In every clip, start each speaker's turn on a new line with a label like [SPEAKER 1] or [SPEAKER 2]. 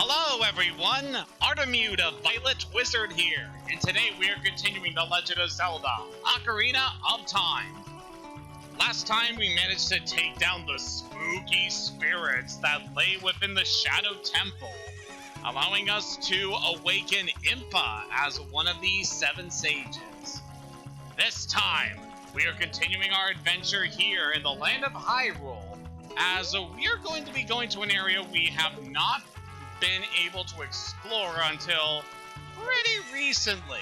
[SPEAKER 1] Hello everyone, Artemu the Violet Wizard here, and today we are continuing the Legend of Zelda, Ocarina of Time. Last time we managed to take down the spooky spirits that lay within the Shadow Temple, allowing us to awaken Impa as one of the 7 sages. This time, we are continuing our adventure here in the land of Hyrule, as we are going to be going to an area we have not been able to explore until pretty recently.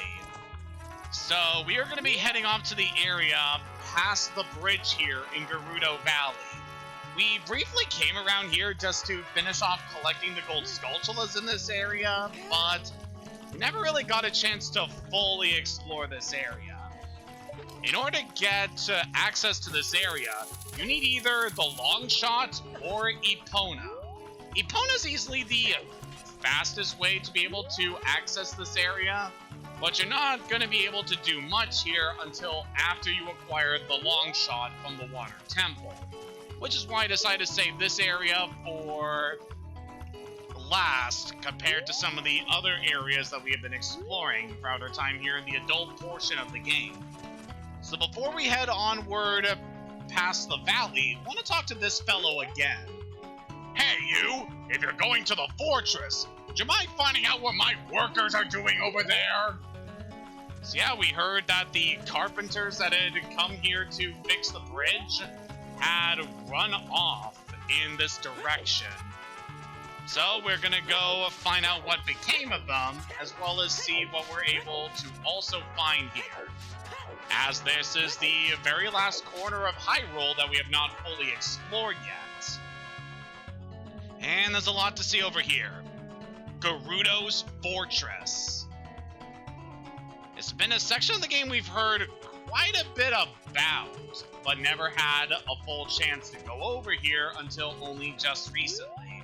[SPEAKER 1] So we are going to be heading off to the area past the bridge here in Gerudo Valley. We briefly came around here just to finish off collecting the gold skulltulas in this area, but we never really got a chance to fully explore this area. In order to get access to this area, you need either the long shot or Epona. Epona is easily the fastest way to be able to access this area, but you're not going to be able to do much here until after you acquire the long shot from the Water Temple, which is why I decided to save this area for last compared to some of the other areas that we have been exploring throughout our time here in the adult portion of the game. So before we head onward past the valley, I want to talk to this fellow again. Hey you! If you're going to the fortress, would you mind finding out what my workers are doing over there? So yeah, we heard that the carpenters that had come here to fix the bridge had run off in this direction. So we're gonna go find out what became of them, as well as see what we're able to also find here, as this is the very last corner of Hyrule that we have not fully explored yet. And there's a lot to see over here. Gerudo's Fortress. It's been a section of the game we've heard quite a bit about, but never had a full chance to go over here until only just recently.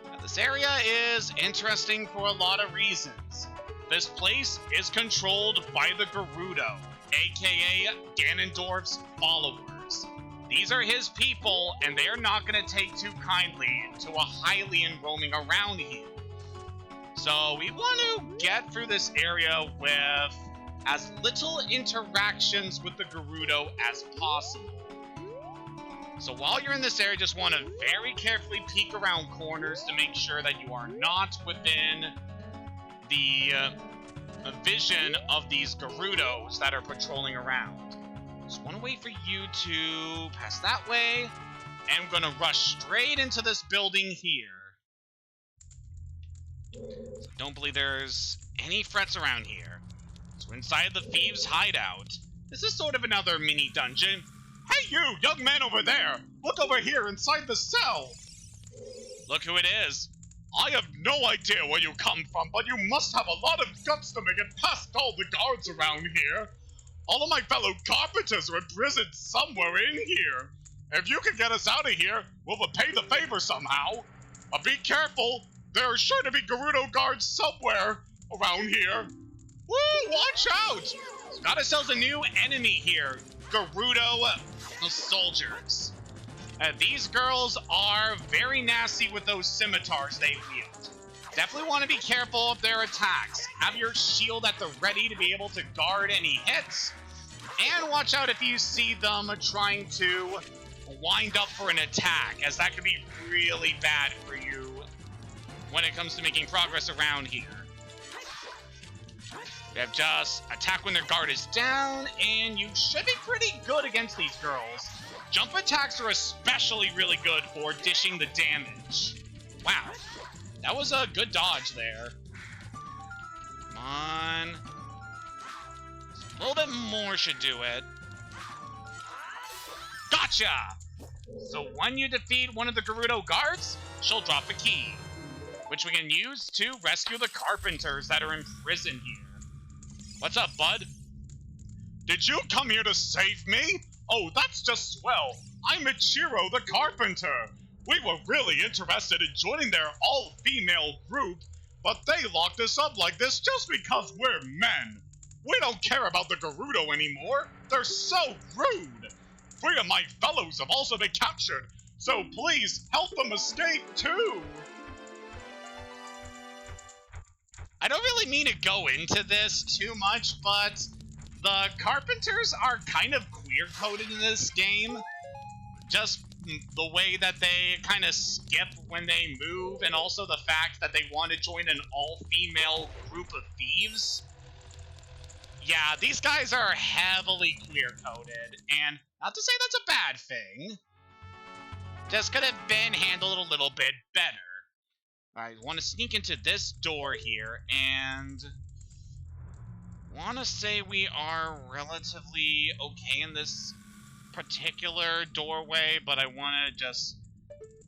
[SPEAKER 1] Now, this area is interesting for a lot of reasons. This place is controlled by the Gerudo, aka Ganondorf's followers. These are his people, and they are not going to take too kindly to a Hylian roaming around here. So we want to get through this area with as little interactions with the Gerudo as possible. So while you're in this area, just want to very carefully peek around corners to make sure that you are not within the vision of these Gerudos that are patrolling around. Just want to wait for you to pass that way, and I'm going to rush straight into this building here. So don't believe there's any threats around here. So inside the thieves' hideout. This is sort of another mini dungeon. Hey you, young man over there! Look over here inside the cell! Look who it is. I have no idea where you come from, but you must have a lot of guts to make it past all the guards around here. All of my fellow carpenters are imprisoned somewhere in here. If you can get us out of here, we'll repay the favor somehow. But be careful, there are sure to be Gerudo guards somewhere around here. Woo, watch out! Got ourselves a new enemy here, Gerudo soldiers. These girls are very nasty with those scimitars they wield. Definitely want to be careful of their attacks. Have your shield at the ready to be able to guard any hits. And watch out if you see them trying to wind up for an attack, as that could be really bad for you when it comes to making progress around here. You have just attack when their guard is down, and you should be pretty good against these girls. Jump attacks are especially really good for dishing the damage. Wow. That was a good dodge there. Come on. A little bit more should do it. Gotcha! So when you defeat one of the Gerudo guards, she'll drop a key, which we can use to rescue the carpenters that are imprisoned here. What's up, bud? Did you come here to save me? Oh, that's just swell. I'm Ichiro the carpenter. We were really interested in joining their all-female group, but they locked us up like this just because we're men. We don't care about the Gerudo anymore. They're so rude. 3 of my fellows have also been captured, so please help them escape too. really mean to go into this too much, but the carpenters are kind of queer-coded in this game. Just the way that they kind of skip when they move, and also the fact that they want to join an all-female group of thieves. Yeah, these guys are heavily queer-coded, and not to say that's a bad thing. Just could have been handled a little bit better. I want to sneak into this door here, and want to say we are relatively okay in this particular doorway, but I want to just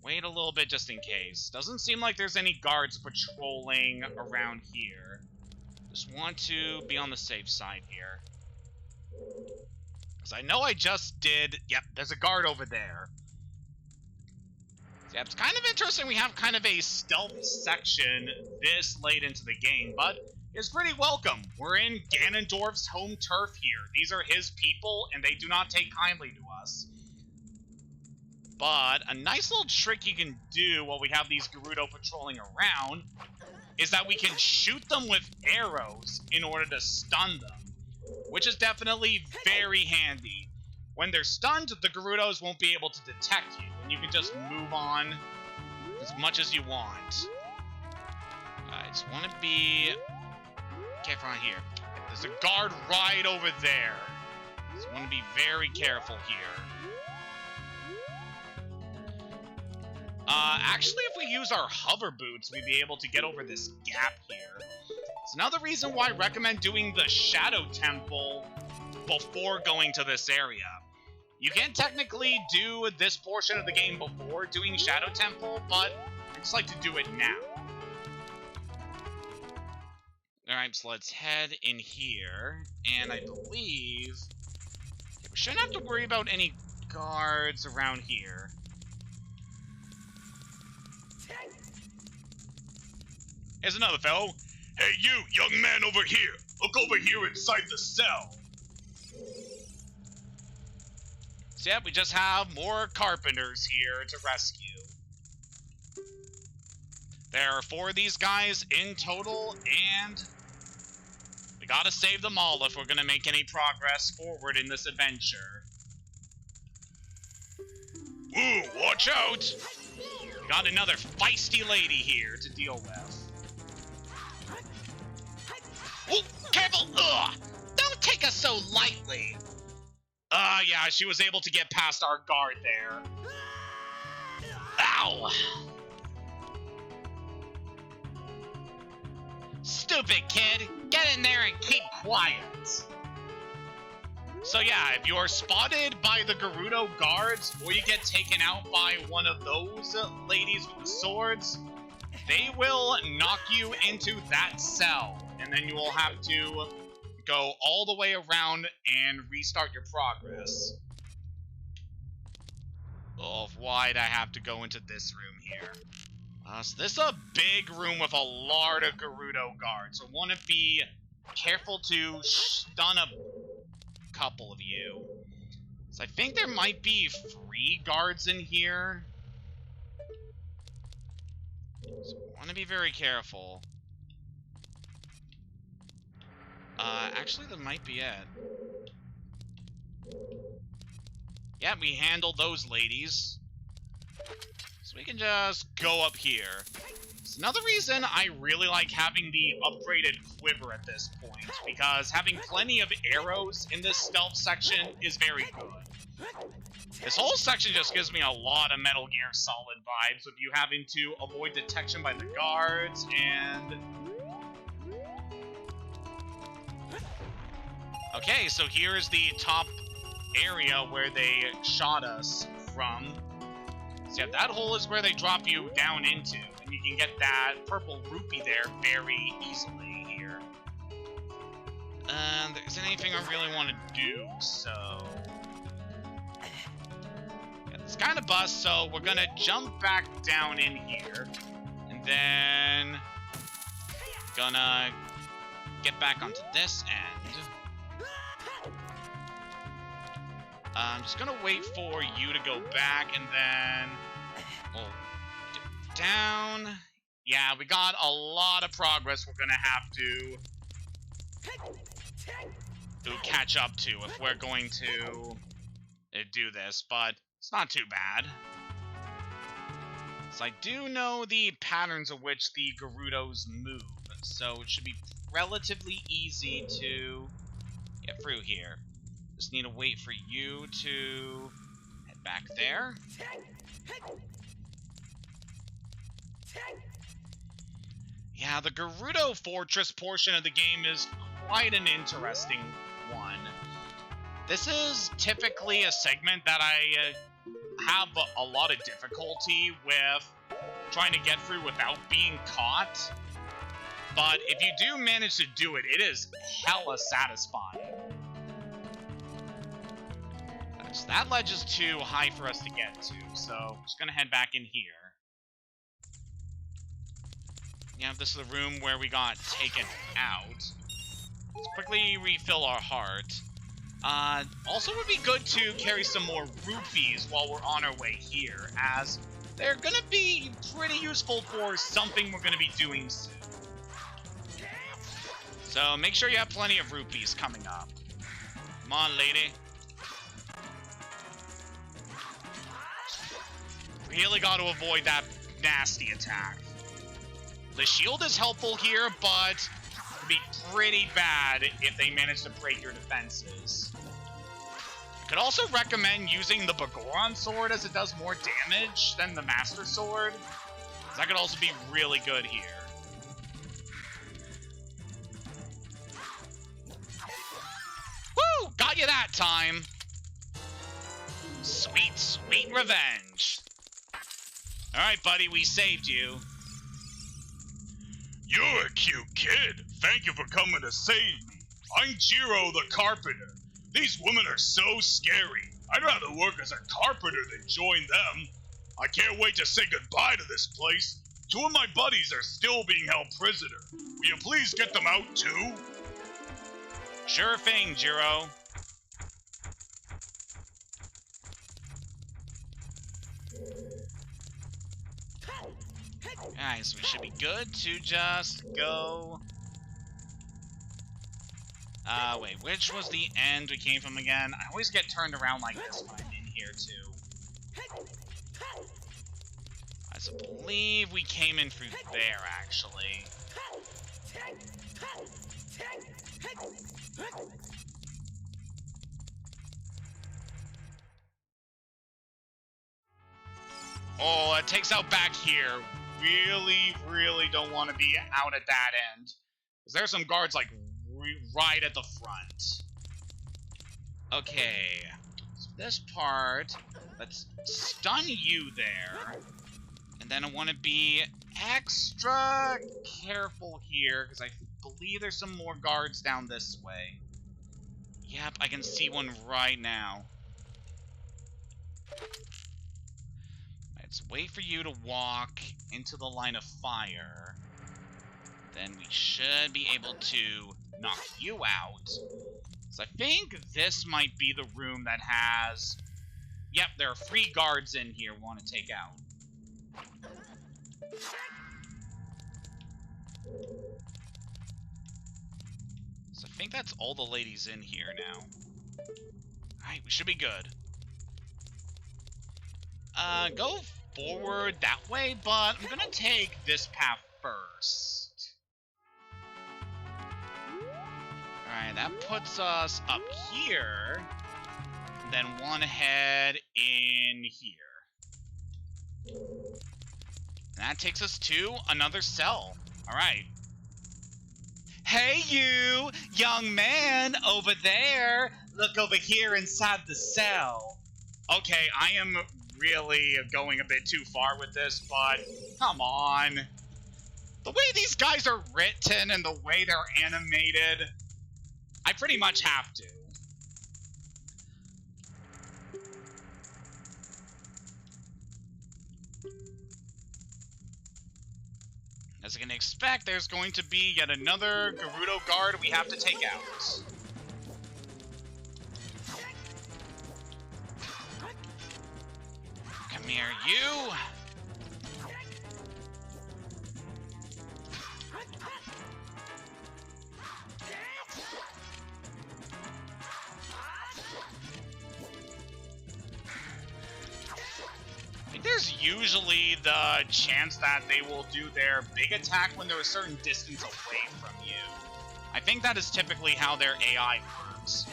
[SPEAKER 1] wait a little bit just in case. Doesn't seem like there's any guards patrolling around here. Just want to be on the safe side here. Because I know I just did... Yep, there's a guard over there. So yeah, it's kind of interesting we have kind of a stealth section this late into the game, but it's pretty welcome. We're in Ganondorf's home turf here. These are his people, and they do not take kindly to us. But a nice little trick you can do while we have these Gerudo patrolling around is that we can shoot them with arrows in order to stun them, which is definitely very handy. When they're stunned, the Gerudos won't be able to detect you, and you can just move on as much as you want. I just want to be careful on here. There's a guard right over there. Just want to be very careful here. Actually, if we use our hover boots, we'd be able to get over this gap here. It's another reason why I recommend doing the Shadow Temple before going to this area. You can technically do this portion of the game before doing Shadow Temple, but I just like to do it now. Alright, so let's head in here, and I believe we shouldn't have to worry about any guards around here. Here's another fellow. Hey you, young man over here. Look over here inside the cell. So yeah, we just have more carpenters here to rescue. There are 4 of these guys in total, and we gotta save them all if we're gonna make any progress forward in this adventure. Ooh, watch out! We got another feisty lady here to deal with. Oh, careful! Ugh! Don't take us so lightly! Yeah, she was able to get past our guard there. Ow! Stupid kid! Get in there and keep quiet! So yeah, if you're spotted by the Gerudo guards, or you get taken out by one of those ladies with the swords, they will knock you into that cell, and then you will have to go all the way around and restart your progress. Oh, why'd I have to go into this room here? So this is a big room with a lot of Gerudo guards, so I want to be careful to stun a couple of you. So I think there might be 3 guards in here. So I want to be very careful. Actually, that might be it. Yeah, we handled those ladies. So we can just go up here. It's another reason I really like having the upgraded quiver at this point, because having plenty of arrows in this stealth section is very good. This whole section just gives me a lot of Metal Gear Solid vibes, with you having to avoid detection by the guards, and... Okay, so here's the top area where they shot us from. So yeah, that hole is where they drop you down into, and you can get that purple rupee there very easily here. There isn't anything I really want to do, so... Yeah, it's kind of bust, so we're gonna jump back down in here, and then... gonna get back onto this end. I'm just gonna wait for you to go back, and then we'll get down. Yeah, we got a lot of progress we're gonna have to catch up to if we're going to do this, but it's not too bad. So I do know the patterns of which the Gerudos move, so it should be relatively easy to get through here. Just need to wait for you to head back there. Yeah, the Gerudo Fortress portion of the game is quite an interesting one. This is typically a segment that I have a lot of difficulty with trying to get through without being caught. But if you do manage to do it, it is hella satisfying. So that ledge is too high for us to get to, so I'm just gonna head back in here. Yeah, this is the room where we got taken out. Let's quickly refill our heart. Also would be good to carry some more rupees while we're on our way here, as they're gonna be pretty useful for something we're gonna be doing soon. So make sure you have plenty of rupees coming up. Come on, lady. Really got to avoid that nasty attack. The shield is helpful here, but it'd be pretty bad if they manage to break your defenses. I could also recommend using the Bagoron sword, as it does more damage than the Master Sword. That could also be really good here. Woo! Got you that time! Sweet, sweet revenge. Alright, buddy, we saved you.
[SPEAKER 2] You're a cute kid. Thank you for coming to save me. I'm Jiro the Carpenter. These women are so scary. I'd rather work as a carpenter than join them. I can't wait to say goodbye to this place. 2 of my buddies are still being held prisoner. Will you please get them out too?
[SPEAKER 1] Sure thing, Jiro. Alright, so we should be good to just go... wait, which was the end we came from again? I always get turned around like this when I'm in here, too. I believe we came in through there, actually. Oh, it takes out back here. Really don't want to be out at that end. Because there's some guards, like, right at the front. Okay. So this part, let's stun you there. And then I want to be extra careful here, because I believe there's some more guards down this way. Yep, I can see one right now. Let's wait for you to walk into the line of fire. Then we should be able to knock you out. So I think this might be the room that has... Yep, there are 3 guards in here we want to take out. So I think that's all the ladies in here now. Alright, we should be good. Go forward that way, but I'm gonna take this path first. Alright, that puts us up here. Then one head in here. And that takes us to another cell. Alright. Hey you, young man over there. Look over here inside the cell. Okay, I am really going a bit too far with this, but come on. The way these guys are written and the way they're animated, I pretty much have to. As I can expect, there's going to be yet another Gerudo guard we have to take out. Come here, you! there's usually the chance that they will do their big attack when they're a certain distance away from you. I think that is typically how their AI works.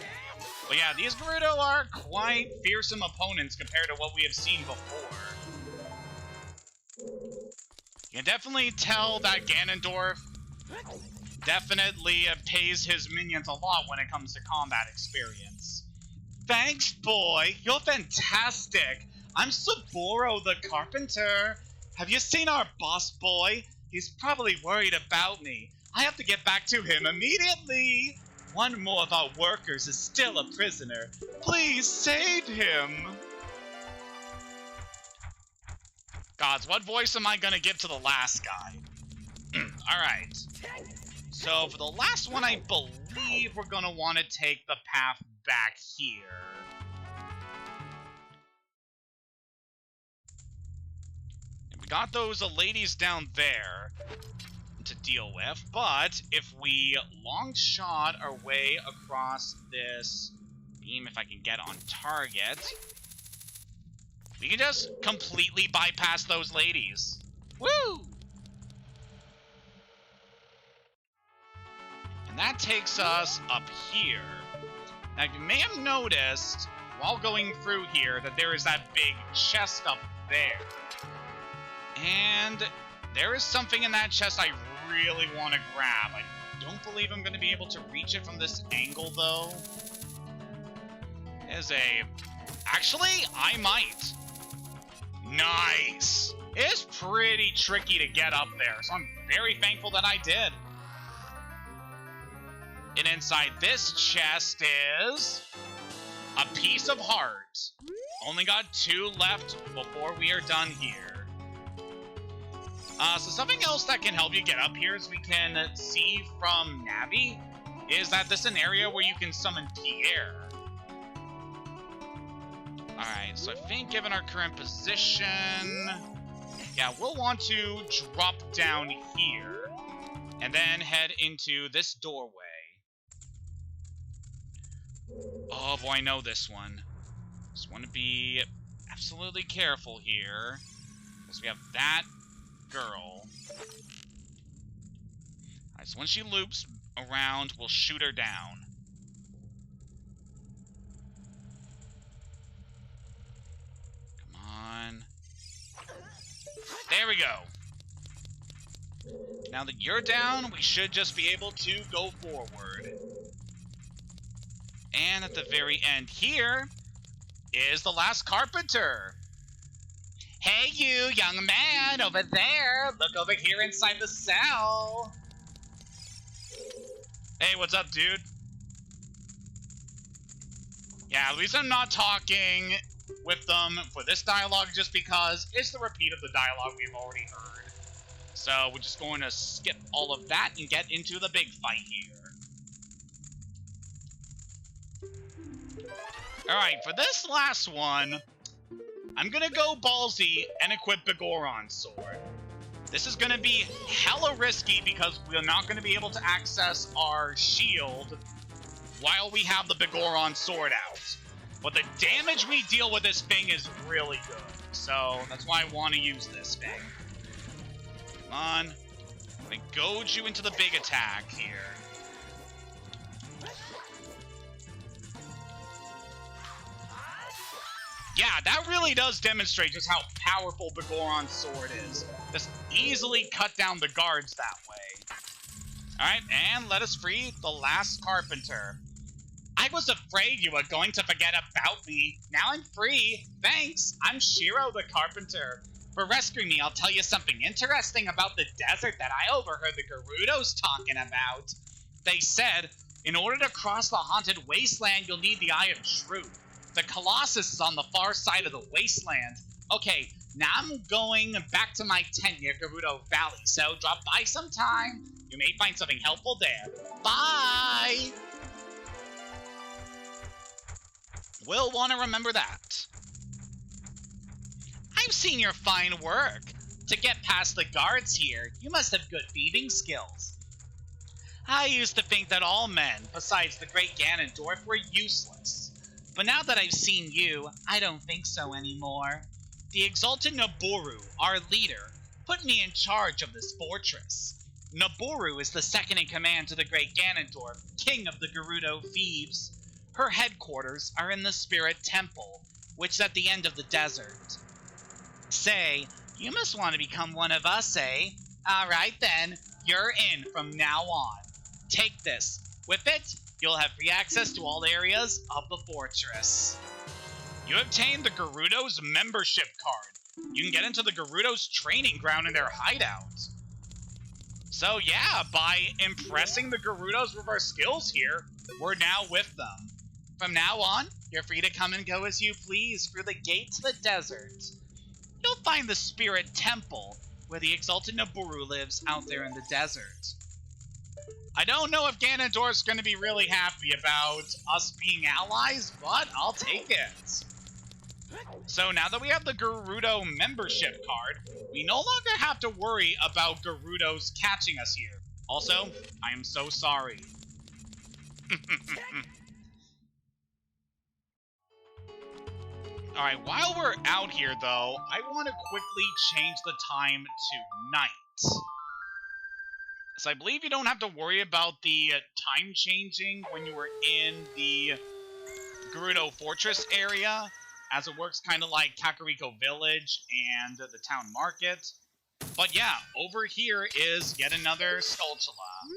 [SPEAKER 1] But yeah, these Gerudo are quite fearsome opponents compared to what we have seen before. You can definitely tell that Ganondorf definitely pays his minions a lot when it comes to combat experience. Thanks, boy! You're fantastic! I'm Saburo the Carpenter! Have you seen our boss boy? He's probably worried about me. I have to get back to him immediately! One more of our workers is still a prisoner. Please save him! Gods, what voice am I gonna give to the last guy? Alright. So, for the last one, I believe we're gonna want to take the path back here. And we got those ladies down there to deal with, but if we long shot our way across this beam, if I can get on target, we can just completely bypass those ladies. Woo! And that takes us up here. Now, you may have noticed, while going through here, that there is that big chest up there. And there is something in that chest I really want to grab. I don't believe I'm going to be able to reach it from this angle, though. Actually, I might. Nice! It's pretty tricky to get up there, so I'm very thankful that I did. And inside this chest is a piece of heart. Only got 2 left before we are done here. So something else that can help you get up here, as we can see from Navi, is that this is an area where you can summon Pierre. Alright, so I think given our current position, yeah, we'll want to drop down here and then head into this doorway. Oh boy, I know this one. Just want to be absolutely careful here, because we have that girl. Alright, so when she loops around, we'll shoot her down. Come on. There we go. Now that you're down, we should just be able to go forward. And at the very end here is the last carpenter. Hey you, young man, over there. Look over here inside the cell. Hey, what's up, dude? Yeah, at least I'm not talking with them for this dialogue just because it's the repeat of the dialogue we've already heard. So we're just going to skip all of that and get into the big fight here. Alright, for this last one, I'm gonna go ballsy and equip the Goron Sword. This is gonna be hella risky because we're not gonna be able to access our shield while we have the Bigoron Sword out. But the damage we deal with this thing is really good, so that's why I want to use this thing. Come on. I'm gonna goad you into the big attack here. Yeah, that really does demonstrate just how powerful Bigoron's sword is. Just easily cut down the guards that way. Alright, and let us free the last carpenter. I was afraid you were going to forget about me. Now I'm free. Thanks. I'm Shiro the carpenter. For rescuing me, I'll tell you something interesting about the desert that I overheard the Gerudos talking about. They said, in order to cross the haunted wasteland, you'll need the Eye of Truth. The Colossus is on the far side of the wasteland. Okay, now I'm going back to my tent near Gerudo Valley, so drop by sometime. You may find something helpful there. Bye! We'll want to remember that. I've seen your fine work. To get past the guards here, you must have good thieving skills. I used to think that all men, besides the great Ganondorf, were useless. But now that I've seen you, I don't think so anymore. The exalted Nabooru, our leader, put me in charge of this fortress. Nabooru is the second in command to the great Ganondorf, king of the Gerudo Thieves. Her headquarters are in the Spirit Temple, which is at the end of the desert. Say, you must want to become one of us, eh? Alright then, you're in from now on. Take this. With it, you'll have free access to all areas of the fortress. You obtained the Gerudo's membership card. You can get into the Gerudo's training ground in their hideout. So yeah, by impressing the Gerudos with our skills here, we're now with them. From now on, you're free to come and go as you please through the gate to the desert. You'll find the Spirit Temple, where the exalted Nabooru lives out there in the desert. I don't know if Ganondorf's going to be really happy about us being allies, but I'll take it. So now that we have the Gerudo membership card, we no longer have to worry about Gerudos catching us here. Also, I am so sorry. Alright, while we're out here though, I want to quickly change the time to night. So I believe you don't have to worry about the time changing when you were in the Gerudo Fortress area, as it works kind of like Kakariko Village and the town market. But yeah, over here is yet another Skulltula,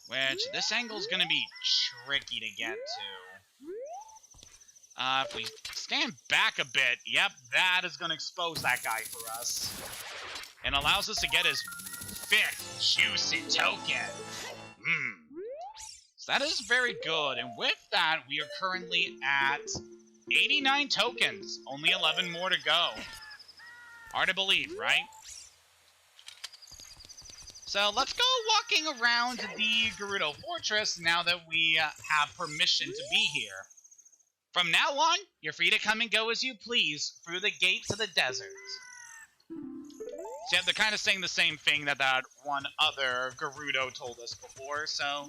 [SPEAKER 1] which this angle is going to be tricky to get to. If we stand back a bit, yep, that is going to expose that guy for us. And allows us to get his 5th juicy token. So that is very good. And with that, we are currently at 89 tokens. Only 11 more to go. Hard to believe, right? So let's go walking around the Gerudo Fortress now that we have permission to be here. From now on, you're free to come and go as you please through the gate to the desert. So yeah, they're kind of saying the same thing that that one other Gerudo told us before, so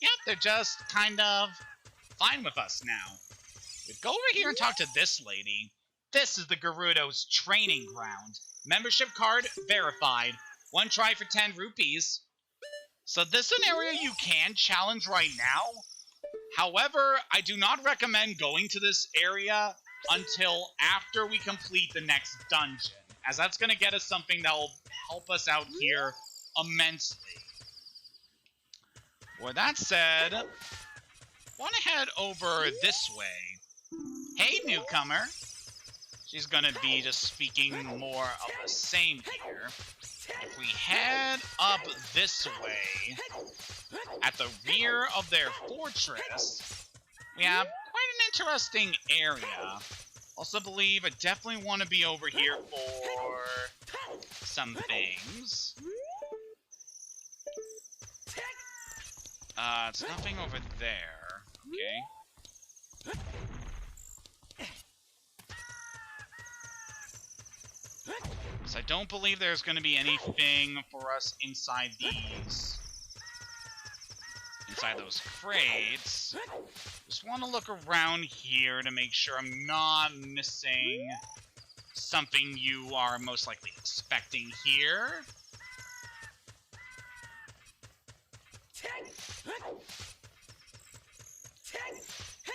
[SPEAKER 1] yeah, they're just kind of fine with us now. Go over here and talk to this lady. This is the Gerudo's training ground. Membership card verified. 1 try for 10 rupees. So this is an area you can challenge right now. However, I do not recommend going to this area until after we complete the next dungeon, as that's going to get us something that will help us out here immensely. With that said, want to head over this way. Hey, newcomer. She's going to be just speaking more of the same here. If we head up this way, at the rear of their fortress, we have quite an interesting area. Also believe I definitely want to be over here for some things. It's nothing over there. Okay. So I don't believe there's going to be anything for us inside those crates. Just want to look around here to make sure I'm not missing something you are most likely expecting here.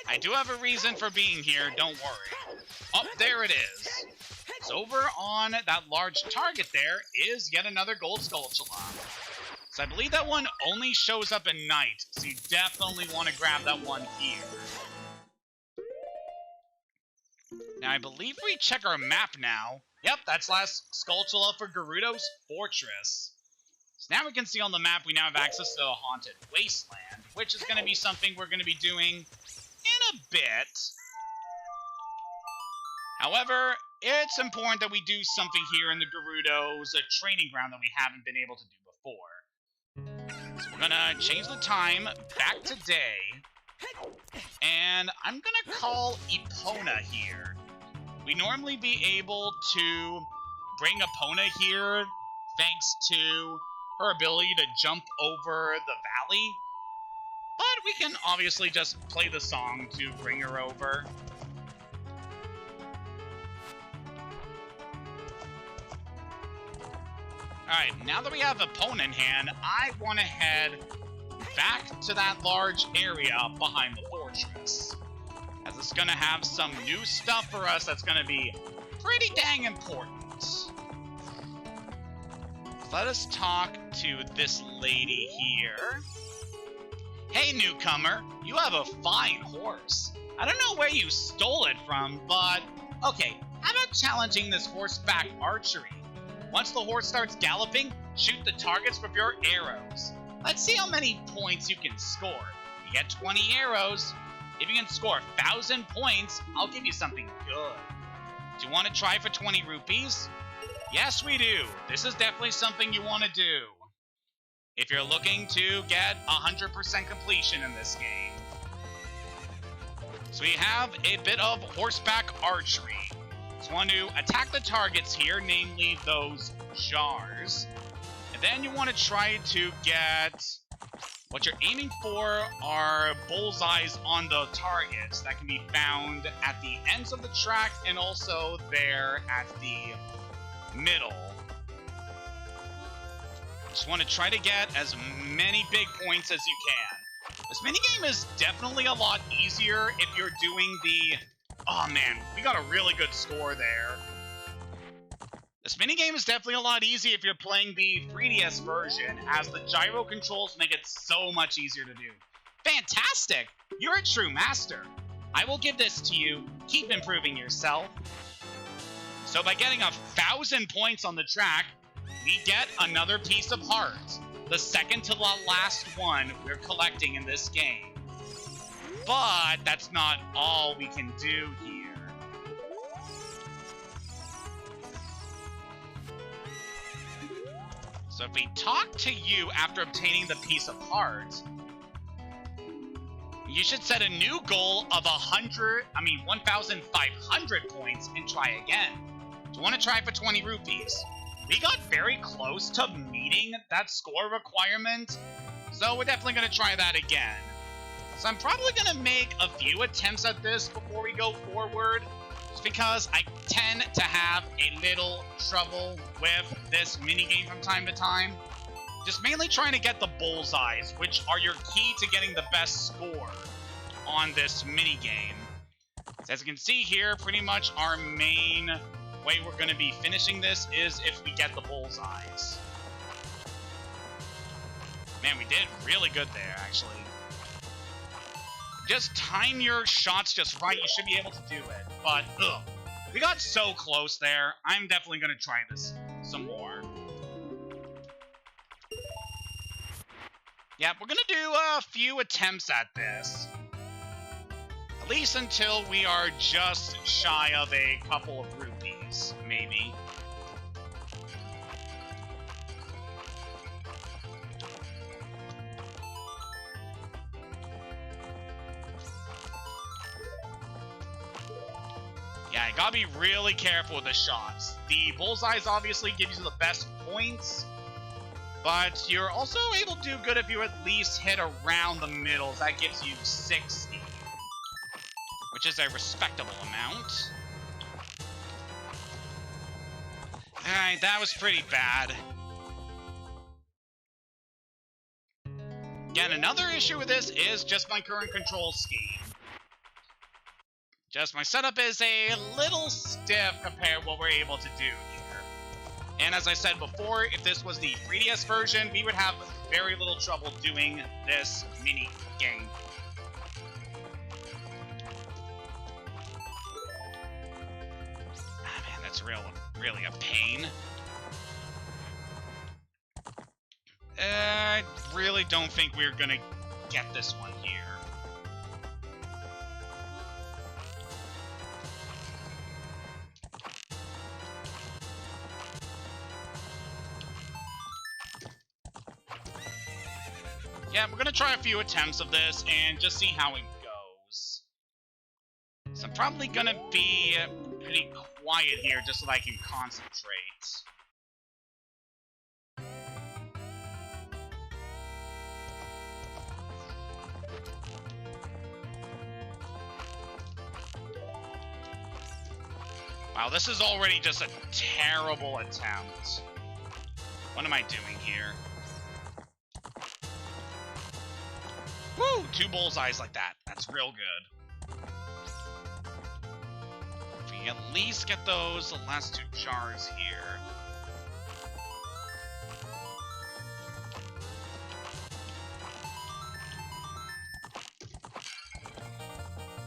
[SPEAKER 1] I do have a reason for being here, don't worry. Oh, there it is. So over on that large target there is yet another gold Skulltula. So I believe that one only shows up at night, so you definitely want to grab that one here. Now I believe we check our map now. Yep, that's last Skulltula for Gerudo's Fortress. So now we can see on the map we now have access to the Haunted Wasteland, which is going to be something we're going to be doing in a bit. However, it's important that we do something here in the Gerudo's training ground that we haven't been able to do before. So we're gonna change the time back to day, and I'm gonna call Epona here. We normally be able to bring Epona here thanks to her ability to jump over the valley, but we can obviously just play the song to bring her over. Alright, now that we have a pawn in hand, I want to head back to that large area behind the fortress. As it's going to have some new stuff for us that's going to be pretty dang important. So let us talk to this lady here. Hey, newcomer, you have a fine horse. I don't know where you stole it from, but okay, how about challenging this horseback archery? Once the horse starts galloping, shoot the targets with your arrows. Let's see how many points you can score. You get 20 arrows. If you can score 1,000 points, I'll give you something good. Do you want to try for 20 rupees? Yes, we do. This is definitely something you want to do. If you're looking to get 100% completion in this game. So we have a bit of horseback archery. Just want to attack the targets here, namely those jars. And then you want to try to get... What you're aiming for are bullseyes on the targets that can be found at the ends of the track and also there at the middle. Just want to try to get as many big points as you can. This minigame is definitely a lot easier if you're doing the... Oh man, we got a really good score there. This minigame is definitely a lot easier if you're playing the 3DS version, as the gyro controls make it so much easier to do. Fantastic! You're a true master. I will give this to you. Keep improving yourself. So by getting 1,000 points on the track, we get another piece of heart. The second to the last one we're collecting in this game. But that's not all we can do here. So if we talk to you after obtaining the piece of heart, you should set a new goal of 1,500 points and try again. Do you want to try for 20 rupees? We got very close to meeting that score requirement, so we're definitely going to try that again. So I'm probably going to make a few attempts at this before we go forward, just because I tend to have a little trouble with this minigame from time to time. Just mainly trying to get the bullseyes, which are your key to getting the best score on this minigame. So as you can see here, pretty much our main way we're going to be finishing this is if we get the bullseyes. Man, we did really good there, actually. Just time your shots just right, you should be able to do it. But, ugh, we got so close there. I'm definitely going to try this some more. Yeah, we're going to do a few attempts at this. At least until we are just shy of a couple of rupees, maybe. Yeah, you gotta be really careful with the shots. The bullseyes obviously give you the best points, but you're also able to do good if you at least hit around the middle. That gives you 60, which is a respectable amount. Alright, that was pretty bad. Again, another issue with this is just my current control scheme. Just my setup is a little stiff compared to what we're able to do here. And as I said before, if this was the 3DS version, we would have very little trouble doing this mini game. Ah man, that's really a pain. I really don't think we're gonna get this one here. Yeah, we're gonna try a few attempts of this and just see how it goes. So I'm probably gonna be pretty quiet here just so that I can concentrate. Wow, this is already just a terrible attempt. What am I doing here? Woo! 2 bullseyes like that. That's real good. If we at least get those last 2 jars here.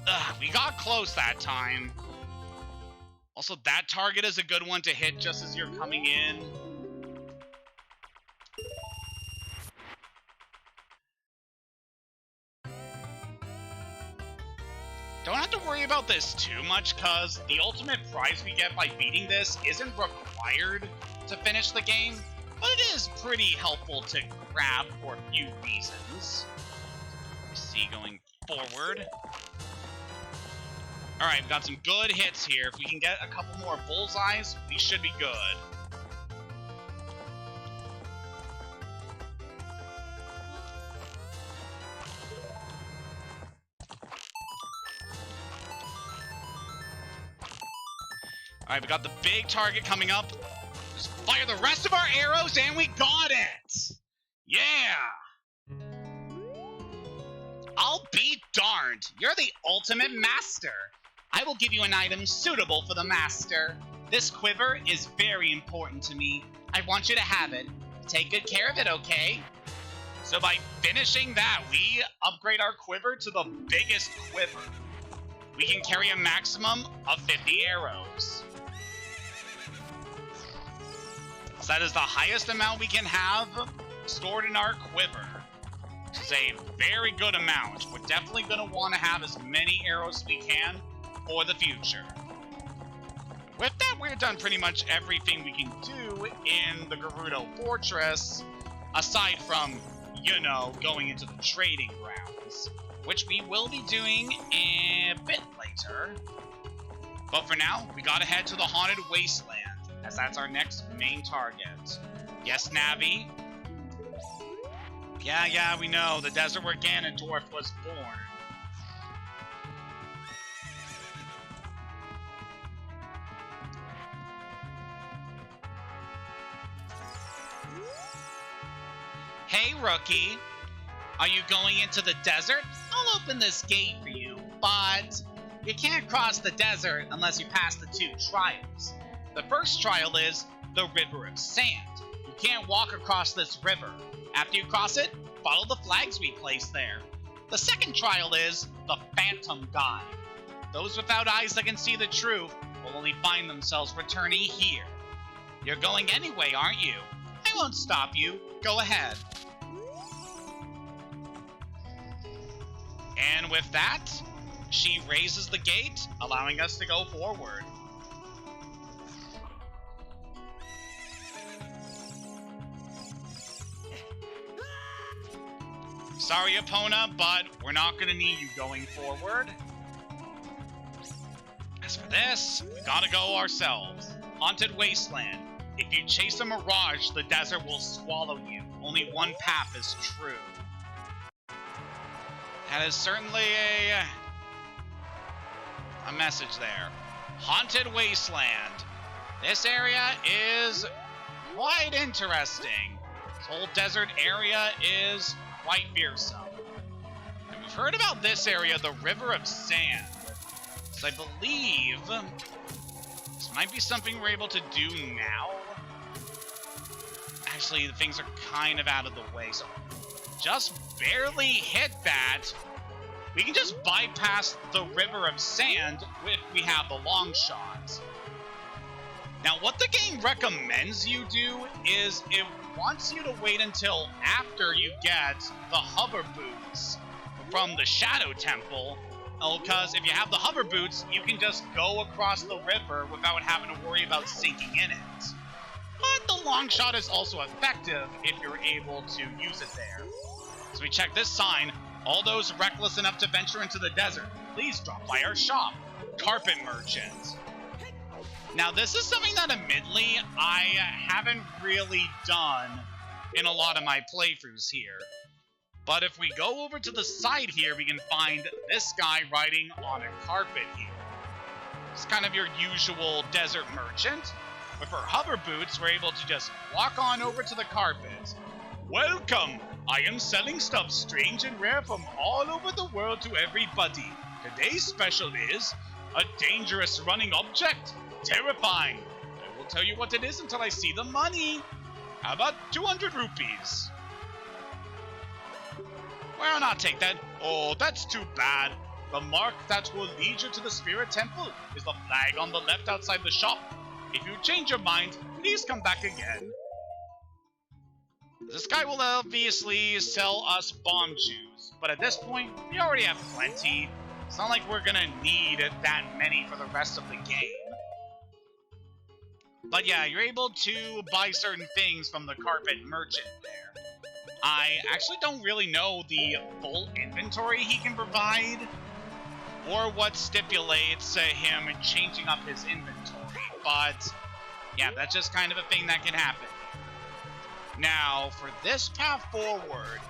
[SPEAKER 1] Ugh, we got close that time. Also, that target is a good one to hit just as you're coming in. Don't have to worry about this too much, because the ultimate prize we get by beating this isn't required to finish the game, but it is pretty helpful to grab for a few reasons. See, going forward. Alright, we've got some good hits here. If we can get a couple more bullseyes, we should be good. Alright, we got the big target coming up. Just fire the rest of our arrows and we got it! Yeah! I'll be darned. You're the ultimate master. I will give you an item suitable for the master. This quiver is very important to me. I want you to have it. Take good care of it, okay? So by finishing that, we upgrade our quiver to the biggest quiver. We can carry a maximum of 50 arrows. So that is the highest amount we can have stored in our quiver. Which is a very good amount. We're definitely going to want to have as many arrows as we can for the future. With that, we've done pretty much everything we can do in the Gerudo Fortress, aside from, you know, going into the trading grounds, which we will be doing a bit later. But for now, we gotta head to the Haunted Wasteland, as that's our next main target. Yes, Navi? Yeah, we know, the desert where Ganondorf was born. Hey, rookie. Are you going into the desert? I'll open this gate for you, but you can't cross the desert unless you pass the 2 trials. The first trial is the River of Sand. You can't walk across this river. After you cross it, follow the flags we place there. The second trial is the Phantom Guide. Those without eyes that can see the truth will only find themselves returning here. You're going anyway, aren't you? I won't stop you. Go ahead. And with that, she raises the gate, allowing us to go forward. Sorry, Epona, but we're not going to need you going forward. As for this, we gotta go ourselves. Haunted Wasteland. If you chase a mirage, the desert will swallow you. Only one path is true. That is certainly a message there. Haunted Wasteland. This area is quite interesting. This whole desert area is quite fearsome. And we've heard about this area, the River of Sand. So I believe this might be something we're able to do now. Actually, the things are kind of out of the way, so just barely hit that. We can just bypass the River of Sand if we have the long shot. Now, what the game recommends you do is it wants you to wait until after you get the hover boots from the Shadow Temple. Because if you have the hover boots, you can just go across the river without having to worry about sinking in it. But the long shot is also effective if you're able to use it there. So we check this sign. All those reckless enough to venture into the desert, please drop by our shop, Carpet Merchant. Now this is something that admittedly I haven't really done in a lot of my playthroughs here. But if we go over to the side here, we can find this guy riding on a carpet here. It's kind of your usual desert merchant. With our hover boots, we're able to just walk on over to the carpet. Welcome! I am selling stuff strange and rare from all over the world to everybody. Today's special is a dangerous running object. Terrifying. I will tell you what it is until I see the money. How about 200 rupees? Well, I'll take that. Oh, that's too bad. The mark that will lead you to the Spirit Temple is the flag on the left outside the shop. If you change your mind, please come back again. This guy will obviously sell us bomb shoes, but at this point, we already have plenty. It's not like we're gonna need that many for the rest of the game. But yeah, you're able to buy certain things from the carpet merchant there. I actually don't really know the full inventory he can provide, or what stipulates him changing up his inventory, but yeah, that's just kind of a thing that can happen. Now, for this path forward,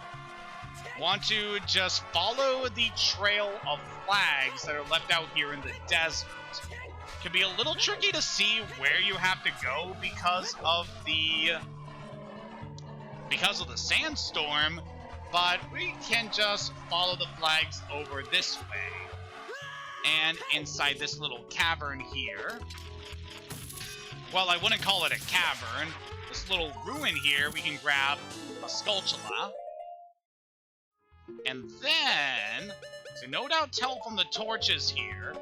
[SPEAKER 1] want to just follow the trail of flags that are left out here in the desert. It can be a little tricky to see where you have to go because of the sandstorm, but we can just follow the flags over this way. And inside this little cavern here, well, I wouldn't call it a cavern. This little ruin here, we can grab a Skulltula. And then, to no doubt tell from the torches here,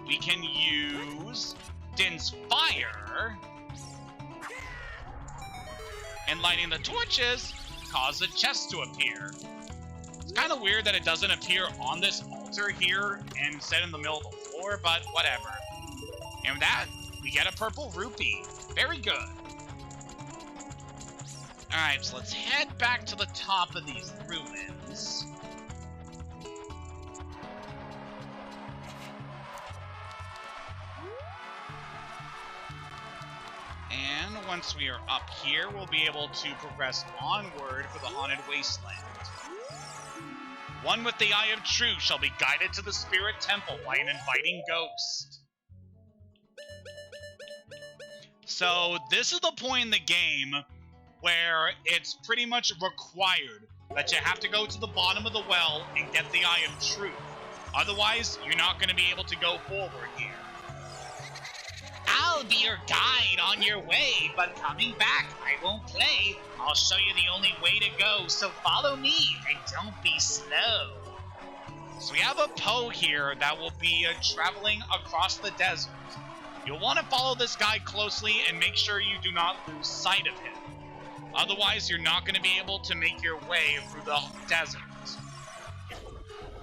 [SPEAKER 1] we can use Din's Fire. And lighting the torches cause a chest to appear. It's kind of weird that it doesn't appear on this altar here and instead in the middle of the floor, but whatever. And with that, we get a purple rupee. Very good. Alright, so let's head back to the top of these ruins. And once we are up here, we'll be able to progress onward for the Haunted Wasteland. One with the Eye of Truth shall be guided to the Spirit Temple by an inviting ghost. So this is the point in the game where it's pretty much required that you have to go to the bottom of the well and get the Eye of Truth. Otherwise, you're not going to be able to go forward here. I'll be your guide on your way, but coming back, I won't play. I'll show you the only way to go, so follow me and don't be slow. So we have a Poe here that will be traveling across the desert. You'll want to follow this guy closely and make sure you do not lose sight of him. Otherwise, you're not going to be able to make your way through the desert.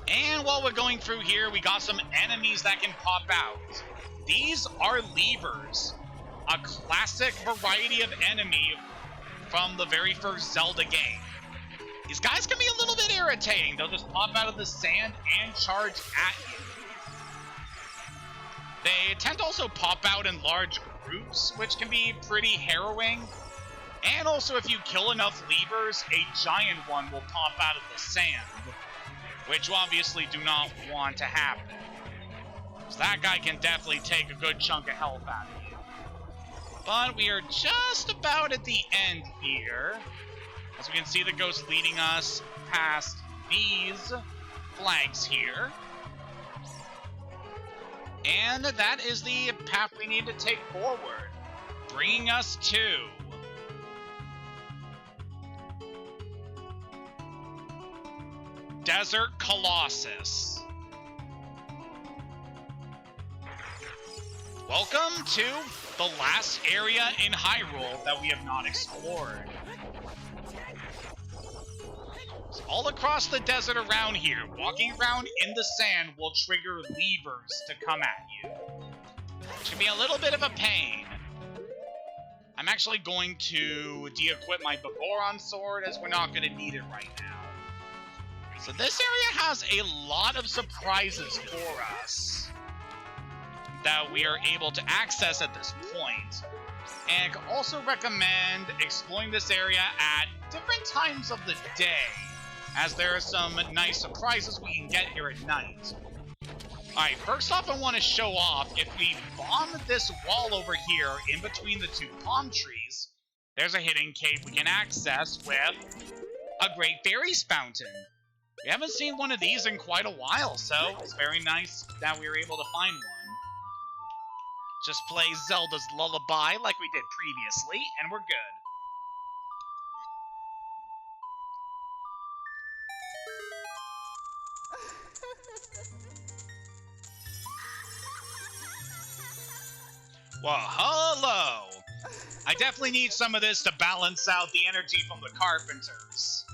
[SPEAKER 1] And while we're going through here, we got some enemies that can pop out. These are levers, a classic variety of enemy from the very first Zelda game. These guys can be a little bit irritating. They'll just pop out of the sand and charge at you. They tend to also pop out in large groups, which can be pretty harrowing. And also, if you kill enough levers, a giant one will pop out of the sand, which you obviously do not want to happen. So that guy can definitely take a good chunk of health out of you. But we are just about at the end here. As we can see, the ghost leading us past these flags here. And that is the path we need to take forward, bringing us to Desert Colossus. Welcome to the last area in Hyrule that we have not explored. So all across the desert around here, walking around in the sand will trigger levers to come at you. Which can be a little bit of a pain. I'm actually going to de-equip my Bagoron sword as we're not going to need it right now. So this area has a lot of surprises for us that we are able to access at this point. And I can also recommend exploring this area at different times of the day, as there are some nice surprises we can get here at night. Alright, first off I want to show off, if we bomb this wall over here in between the two palm trees, there's a hidden cave we can access with a Great Fairies Fountain. We haven't seen one of these in quite a while, so it's very nice that we were able to find one. Just play Zelda's Lullaby like we did previously, and we're good. Well, hello! I definitely need some of this to balance out the energy from the carpenters.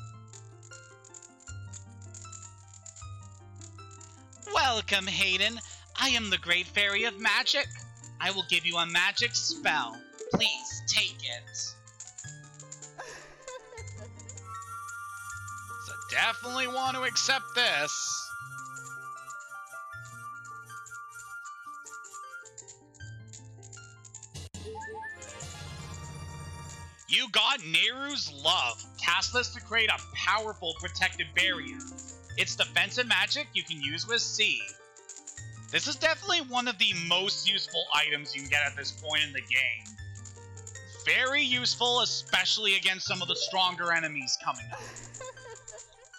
[SPEAKER 1] Welcome, Hayden. I am the Great Fairy of Magic. I will give you a magic spell. Please take it. So definitely want to accept this. You got Nehru's Love. Cast this to create a powerful protective barrier. It's defensive magic you can use with C. This is definitely one of the most useful items you can get at this point in the game. Very useful, especially against some of the stronger enemies coming up.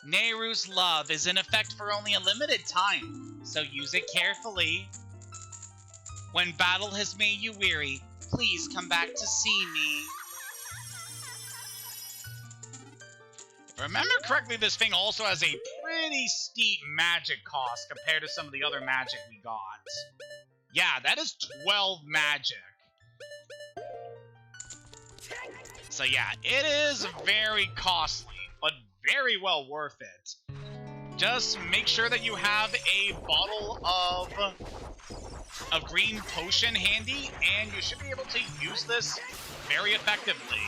[SPEAKER 1] Nehru's Love is in effect for only a limited time, so use it carefully. When battle has made you weary, please come back to see me. If I remember correctly, this thing also has a pretty steep magic cost compared to some of the other magic we got. Yeah, that is 12 magic. So yeah, it is very costly, but very well worth it. Just make sure that you have a bottle of green potion handy, and you should be able to use this very effectively.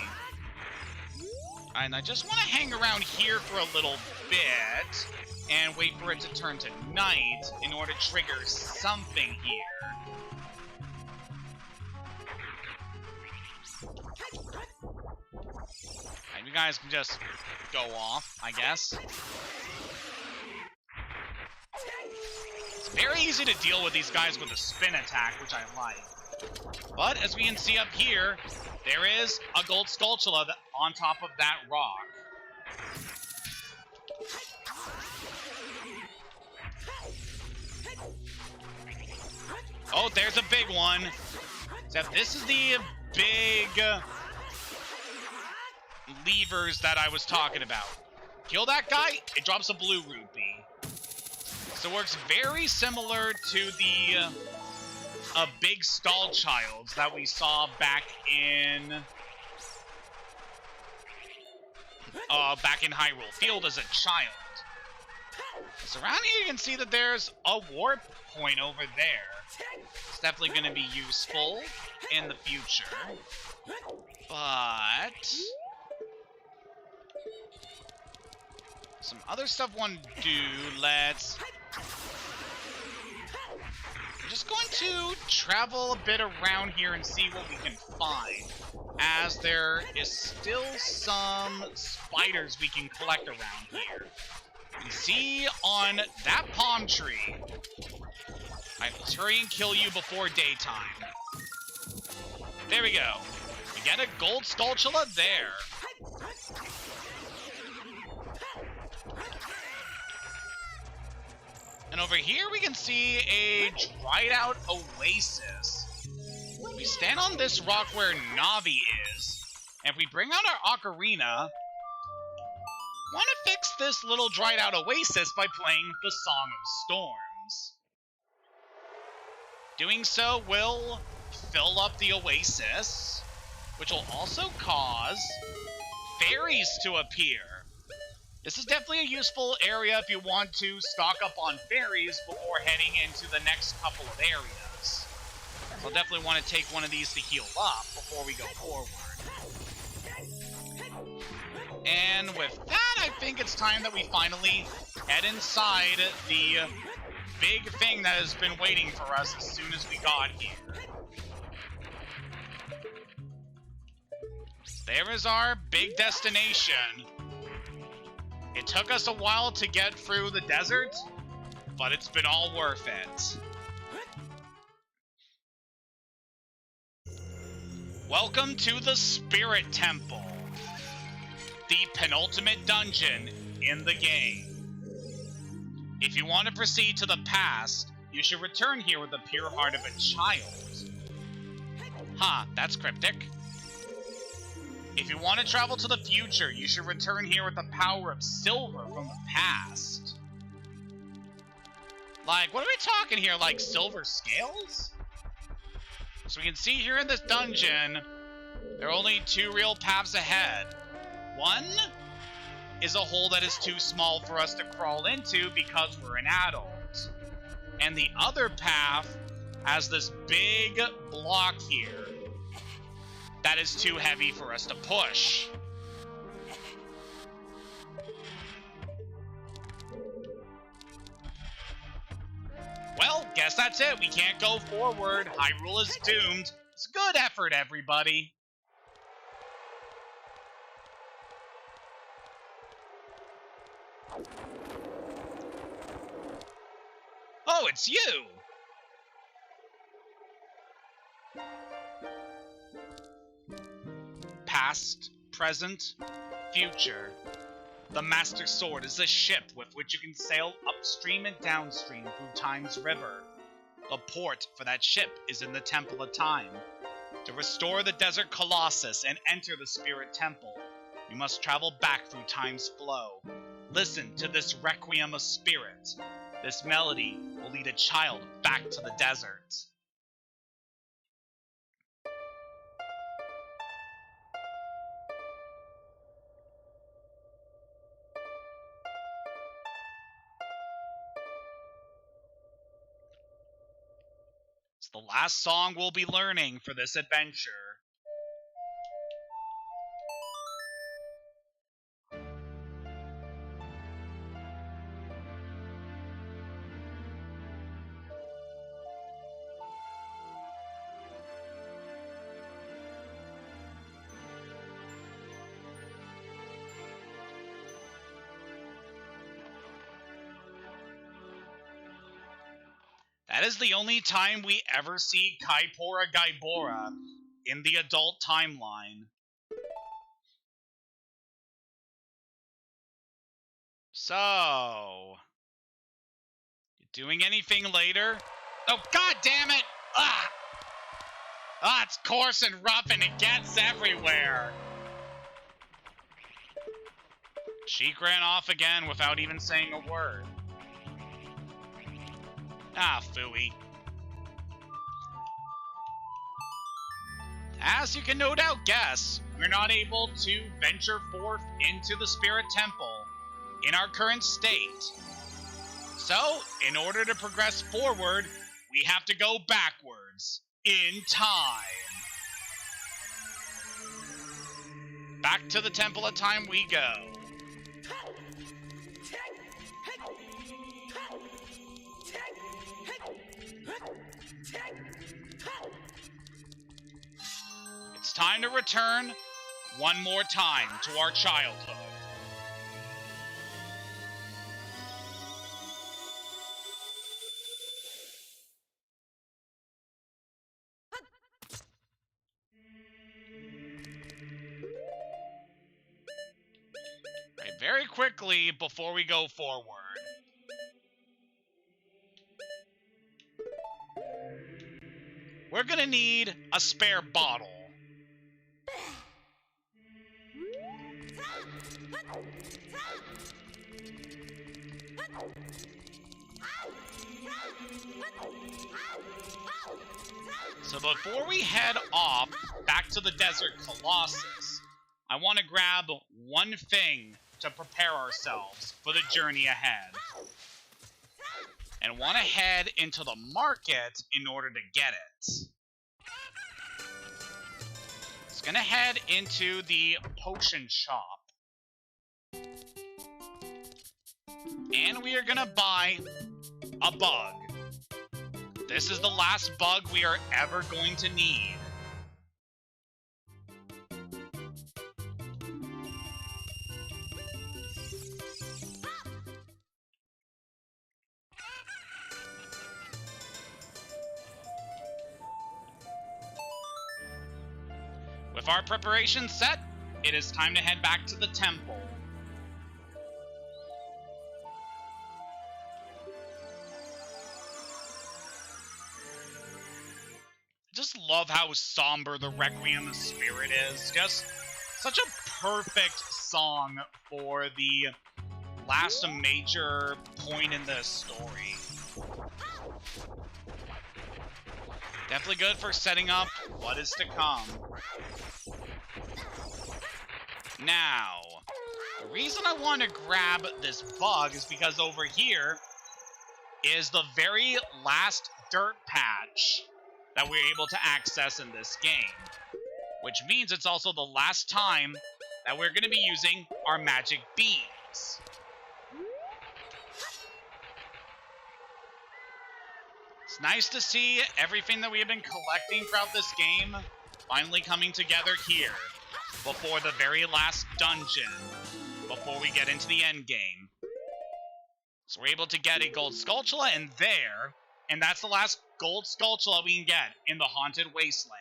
[SPEAKER 1] And I just want to hang around here for a little bit and wait for it to turn to night in order to trigger something here. And you guys can just go off, I guess. It's very easy to deal with these guys with a spin attack, which I like. But as we can see up here, there is a gold Skulltula on top of that rock. Oh, there's a big one. Except this is the big levers that I was talking about. Kill that guy, it drops a blue rupee. So it works very similar to the big stall childs that we saw back in Hyrule Field as a child. So around here you can see that there's a warp point over there. It's definitely going to be useful in the future. But some other stuff I want to do. I'm just going to travel a bit around here and see what we can find, as there is still some spiders we can collect around here. You can see on that palm tree, let's hurry and kill you before daytime. There we go. We get a gold Skulltula there. And over here we can see a dried out oasis. We stand on this rock where Navi is, and if we bring out our ocarina, we want to fix this little dried out oasis by playing the Song of Storms. Doing so will fill up the oasis, which will also cause fairies to appear. This is definitely a useful area if you want to stock up on fairies before heading into the next couple of areas. I'll definitely want to take one of these to heal up before we go forward. And with that, I think it's time that we finally head inside the big thing that has been waiting for us as soon as we got here. There is our big destination. It took us a while to get through the desert, but it's been all worth it. Welcome to the Spirit Temple, the penultimate dungeon in the game. If you want to proceed to the past, you should return here with the pure heart of a child. Huh, that's cryptic. If you want to travel to the future, you should return here with the power of silver from the past. Like, what are we talking here? Like silver scales? So we can see here in this dungeon, there are only two real paths ahead. One is a hole that is too small for us to crawl into because we're an adult. And the other path has this big block here that is too heavy for us to push. Well, guess that's it. We can't go forward. Hyrule is doomed. It's a good effort, everybody. Oh, it's you! Past, present, future. The Master Sword is a ship with which you can sail upstream and downstream through Time's river. The port for that ship is in the Temple of Time. To restore the Desert Colossus and enter the Spirit Temple, you must travel back through Time's flow. Listen to this Requiem of Spirit. This melody will lead a child back to the desert. It's the last song we'll be learning for this adventure. That is the only time we ever see Kaipora Gaibora in the adult timeline. So, you doing anything later? Oh, god damn it! Ah! Ah, it's coarse and rough and it gets everywhere. Sheik ran off again without even saying a word. Ah, phooey. As you can no doubt guess, we're not able to venture forth into the Spirit Temple in our current state. So, in order to progress forward, we have to go backwards in time. Back to the Temple of Time we go. It's time to return one more time to our childhood. Right, very quickly before we go forward. We're gonna need a spare bottle. So before we head off back to the Desert Colossus, I want to grab one thing to prepare ourselves for the journey ahead. And want to head into the market in order to get it. It's going to head into the potion shop. And we are going to buy a bug. This is the last bug we are ever going to need. our preparations set, it is time to head back to the temple. I just love how somber the Requiem of Spirit is. Just such a perfect song for the last major point in the story. Definitely good for setting up what is to come. Now, the reason I want to grab this bug is because over here is the very last dirt patch that we're able to access in this game. Which means it's also the last time that we're going to be using our magic beams. It's nice to see everything that we have been collecting throughout this game finally coming together here before the very last dungeon, before we get into the end game. So we're able to get a gold Skulltula in there, and that's the last gold Skulltula we can get in the Haunted Wasteland.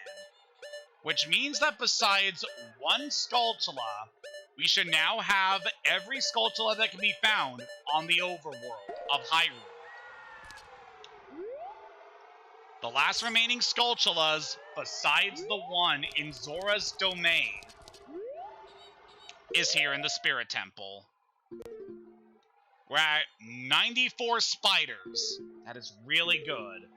[SPEAKER 1] Which means that besides one Skulltula, we should now have every Skulltula that can be found on the overworld of Hyrule. The last remaining Skulltulas, besides the one in Zora's domain, is here in the Spirit Temple. We're at 94 spiders. That is really good.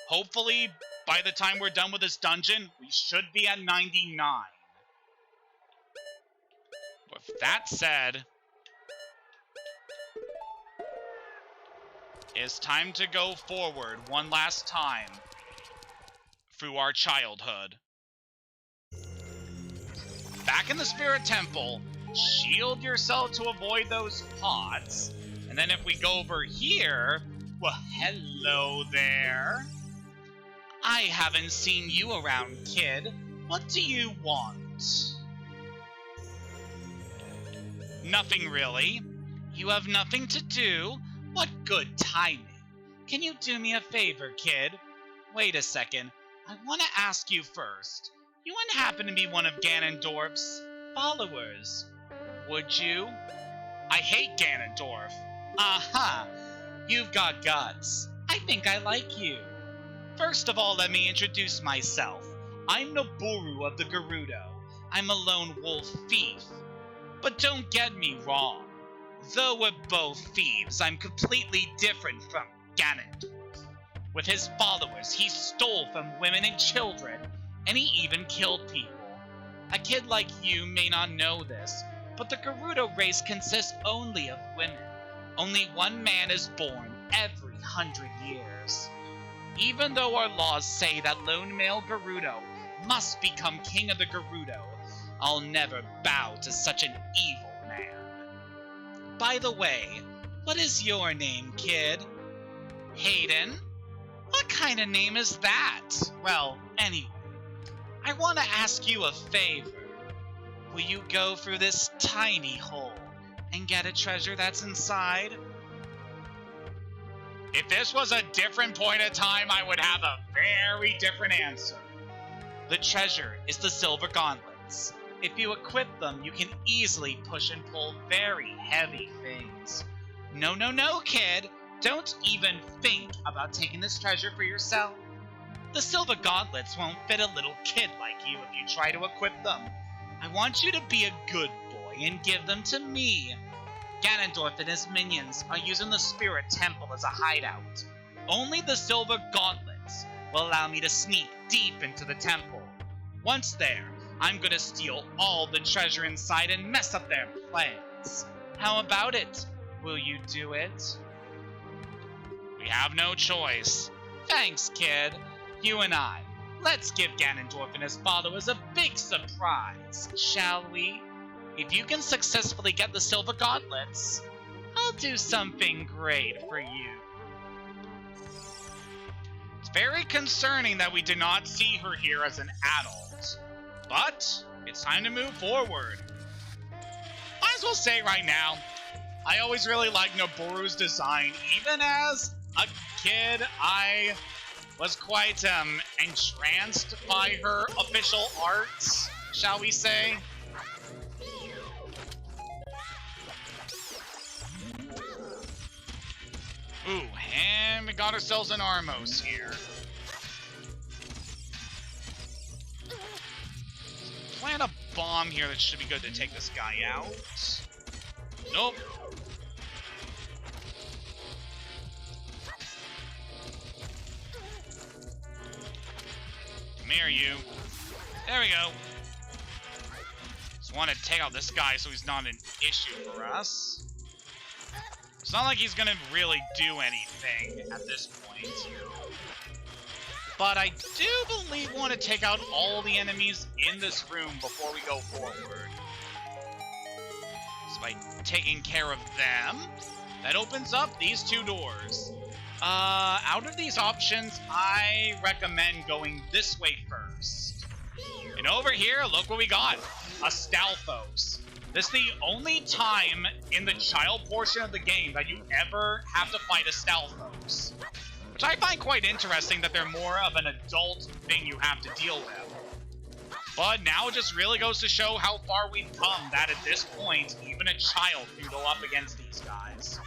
[SPEAKER 1] Hopefully, by the time we're done with this dungeon, we should be at 99. With that said, it's time to go forward one last time through our childhood. Back in the Spirit Temple, shield yourself to avoid those pots. And then if we go over here, well, hello there. I haven't seen you around, kid. What do you want? Nothing really. You have nothing to do? What good timing. Can you do me a favor, kid? Wait a second. I want to ask you first. You wouldn't happen to be one of Ganondorf's followers, would you? I hate Ganondorf. Aha! You've got guts. I think I like you. First of all, let me introduce myself. I'm Noburu of the Gerudo. I'm a lone wolf thief. But don't get me wrong. Though we're both thieves, I'm completely different from Ganondorf. With his followers, he stole from women and children, and he even killed people. A kid like you may not know this, but the Gerudo race consists only of women. Only one man is born every 100 years. Even though our laws say that lone male Gerudo must become king of the Gerudo, I'll never bow to such an evil man. By the way, what is your name, kid? Hayden? What kind of name is that? Well, anyway, I want to ask you a favor. Will you go through this tiny hole and get a treasure that's inside? If this was a different point of time, I would have a very different answer. The treasure is the silver gauntlets. If you equip them, you can easily push and pull very heavy things. No, no, no, kid! Don't even think about taking this treasure for yourself. The silver gauntlets won't fit a little kid like you if you try to equip them. I want you to be a good boy and give them to me. Ganondorf and his minions are using the Spirit Temple as a hideout. Only the silver gauntlets will allow me to sneak deep into the temple. Once there, I'm gonna steal all the treasure inside and mess up their plans. How about it? Will you do it? We have no choice. Thanks, kid. You and I, let's give Ganondorf and his followers a big surprise, shall we? If you can successfully get the silver gauntlets, I'll do something great for you. It's very concerning that we did not see her here as an adult, but it's time to move forward. Might as well say right now, I always really liked Noburu's design. Even as a kid, I was quite entranced by her official art. shall we say? Ooh, and we got ourselves an Armos here. Plant a bomb here that should be good to take this guy out. Nope. Come here, you. There we go. Just want to take out this guy so he's not an issue for us. It's not like he's gonna really do anything at this point. But I do believe we want to take out all the enemies in this room before we go forward. So by taking care of them, that opens up these two doors. Out of these options, I recommend going this way first. And over here, look what we got. A Stalfos. This is the only time in the child portion of the game that you ever have to fight a Stalfos. Which I find quite interesting that they're more of an adult thing you have to deal with. But now it just really goes to show how far we've come that at this point, even a child can go up against these guys.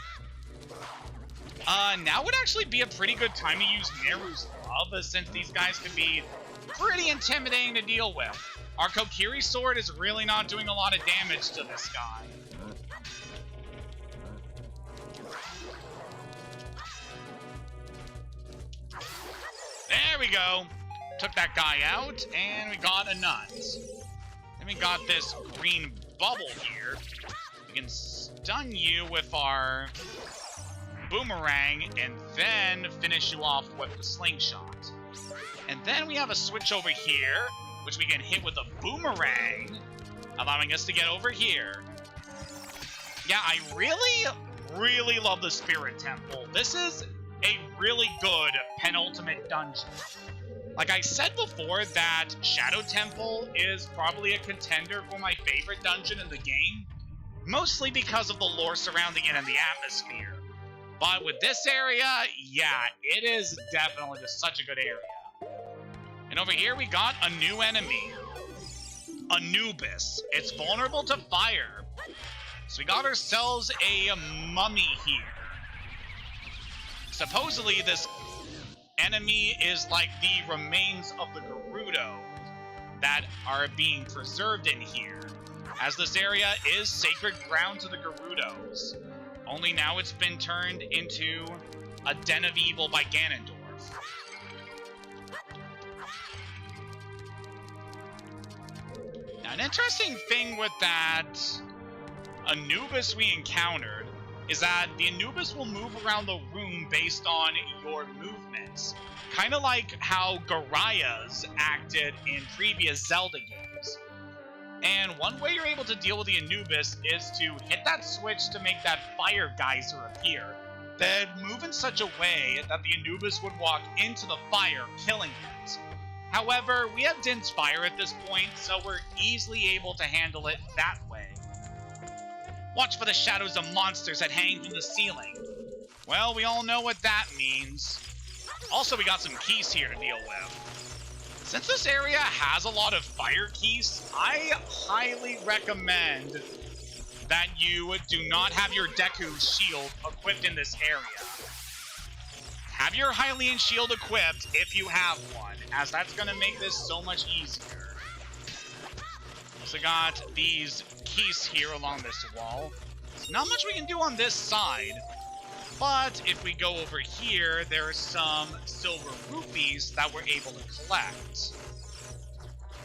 [SPEAKER 1] Now would actually be a pretty good time to use Neru's Love, since these guys can be pretty intimidating to deal with. Our Kokiri sword is really not doing a lot of damage to this guy. There we go. Took that guy out, and we got a nut. Then we got this green bubble here. We can stun you with our boomerang, and then finish you off with the slingshot. And then we have a switch over here, which we can hit with a boomerang, allowing us to get over here. Yeah, I really love the Spirit Temple. This is a really good penultimate dungeon. Like I said before, that Shadow Temple is probably a contender for my favorite dungeon in the game, mostly because of the lore surrounding it and the atmosphere. But with this area, yeah, it is definitely just such a good area. And over here we got a new enemy. Anubis. It's vulnerable to fire. So we got ourselves a mummy here. Supposedly this enemy is like the remains of the Gerudo that are being preserved in here, as this area is sacred ground to the Gerudos. Only now it's been turned into a den of evil by Ganondorf. Now, an interesting thing with that Anubis we encountered is that the Anubis will move around the room based on your movements. Kind of like how Garayas acted in previous Zelda games. And one way you're able to deal with the Anubis is to hit that switch to make that fire geyser appear, then move in such a way that the Anubis would walk into the fire, killing it. However, we have Din's Fire at this point, so we're easily able to handle it that way. Watch for the shadows of monsters that hang from the ceiling. Well, we all know what that means. Also, we got some keys here to deal with. Since this area has a lot of fire keys, I highly recommend that you do not have your Deku shield equipped in this area. Have your Hylian shield equipped if you have one, as that's going to make this so much easier. Also got these keys here along this wall. There's not much we can do on this side, but if we go over here, there are some silver rupees that we're able to collect.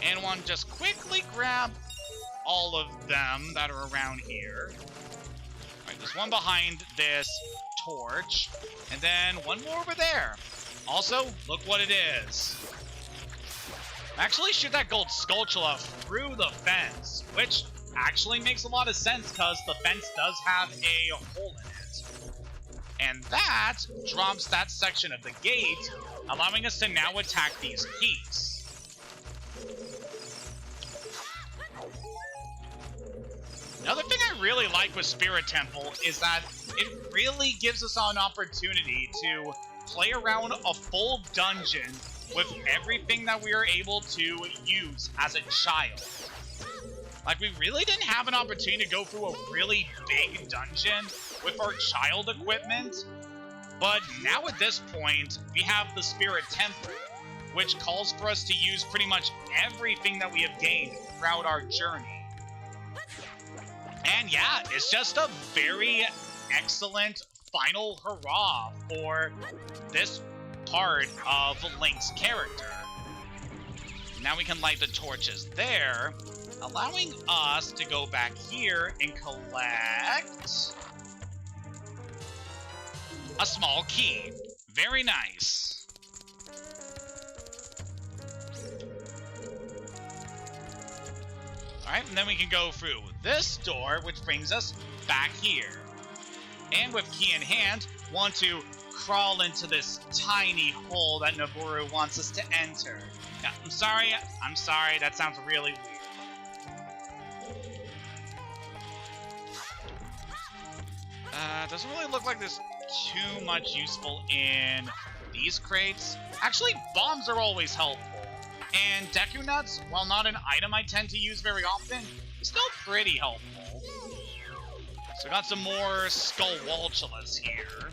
[SPEAKER 1] And want to just quickly grab all of them that are around here. Alright, there's one behind this torch, and then one more over there. Also, look what it is. Actually shoot that gold Skulltula through the fence, which actually makes a lot of sense because the fence does have a hole in it. And that drops that section of the gate, allowing us to now attack these keys. Another thing I really like with Spirit Temple is that it really gives us an opportunity to play around a full dungeon with everything that we are able to use as a child. Like, we really didn't have an opportunity to go through a really big dungeon with our child equipment. But now at this point, we have the Spirit Temple, which calls for us to use pretty much everything that we have gained throughout our journey. And yeah, it's just a very excellent final hurrah for this part of Link's character. Now we can light the torches there, allowing us to go back here and collect a small key. Very nice. Alright, and then we can go through this door, which brings us back here. And with key in hand, want to crawl into this tiny hole that Nabooru wants us to enter. Yeah, I'm sorry, that sounds really weird. Doesn't really look like there's too much useful in these crates. Actually, bombs are always helpful. And Deku Nuts, while not an item I tend to use very often, is still pretty helpful. So I got some more Skullwaltulas here.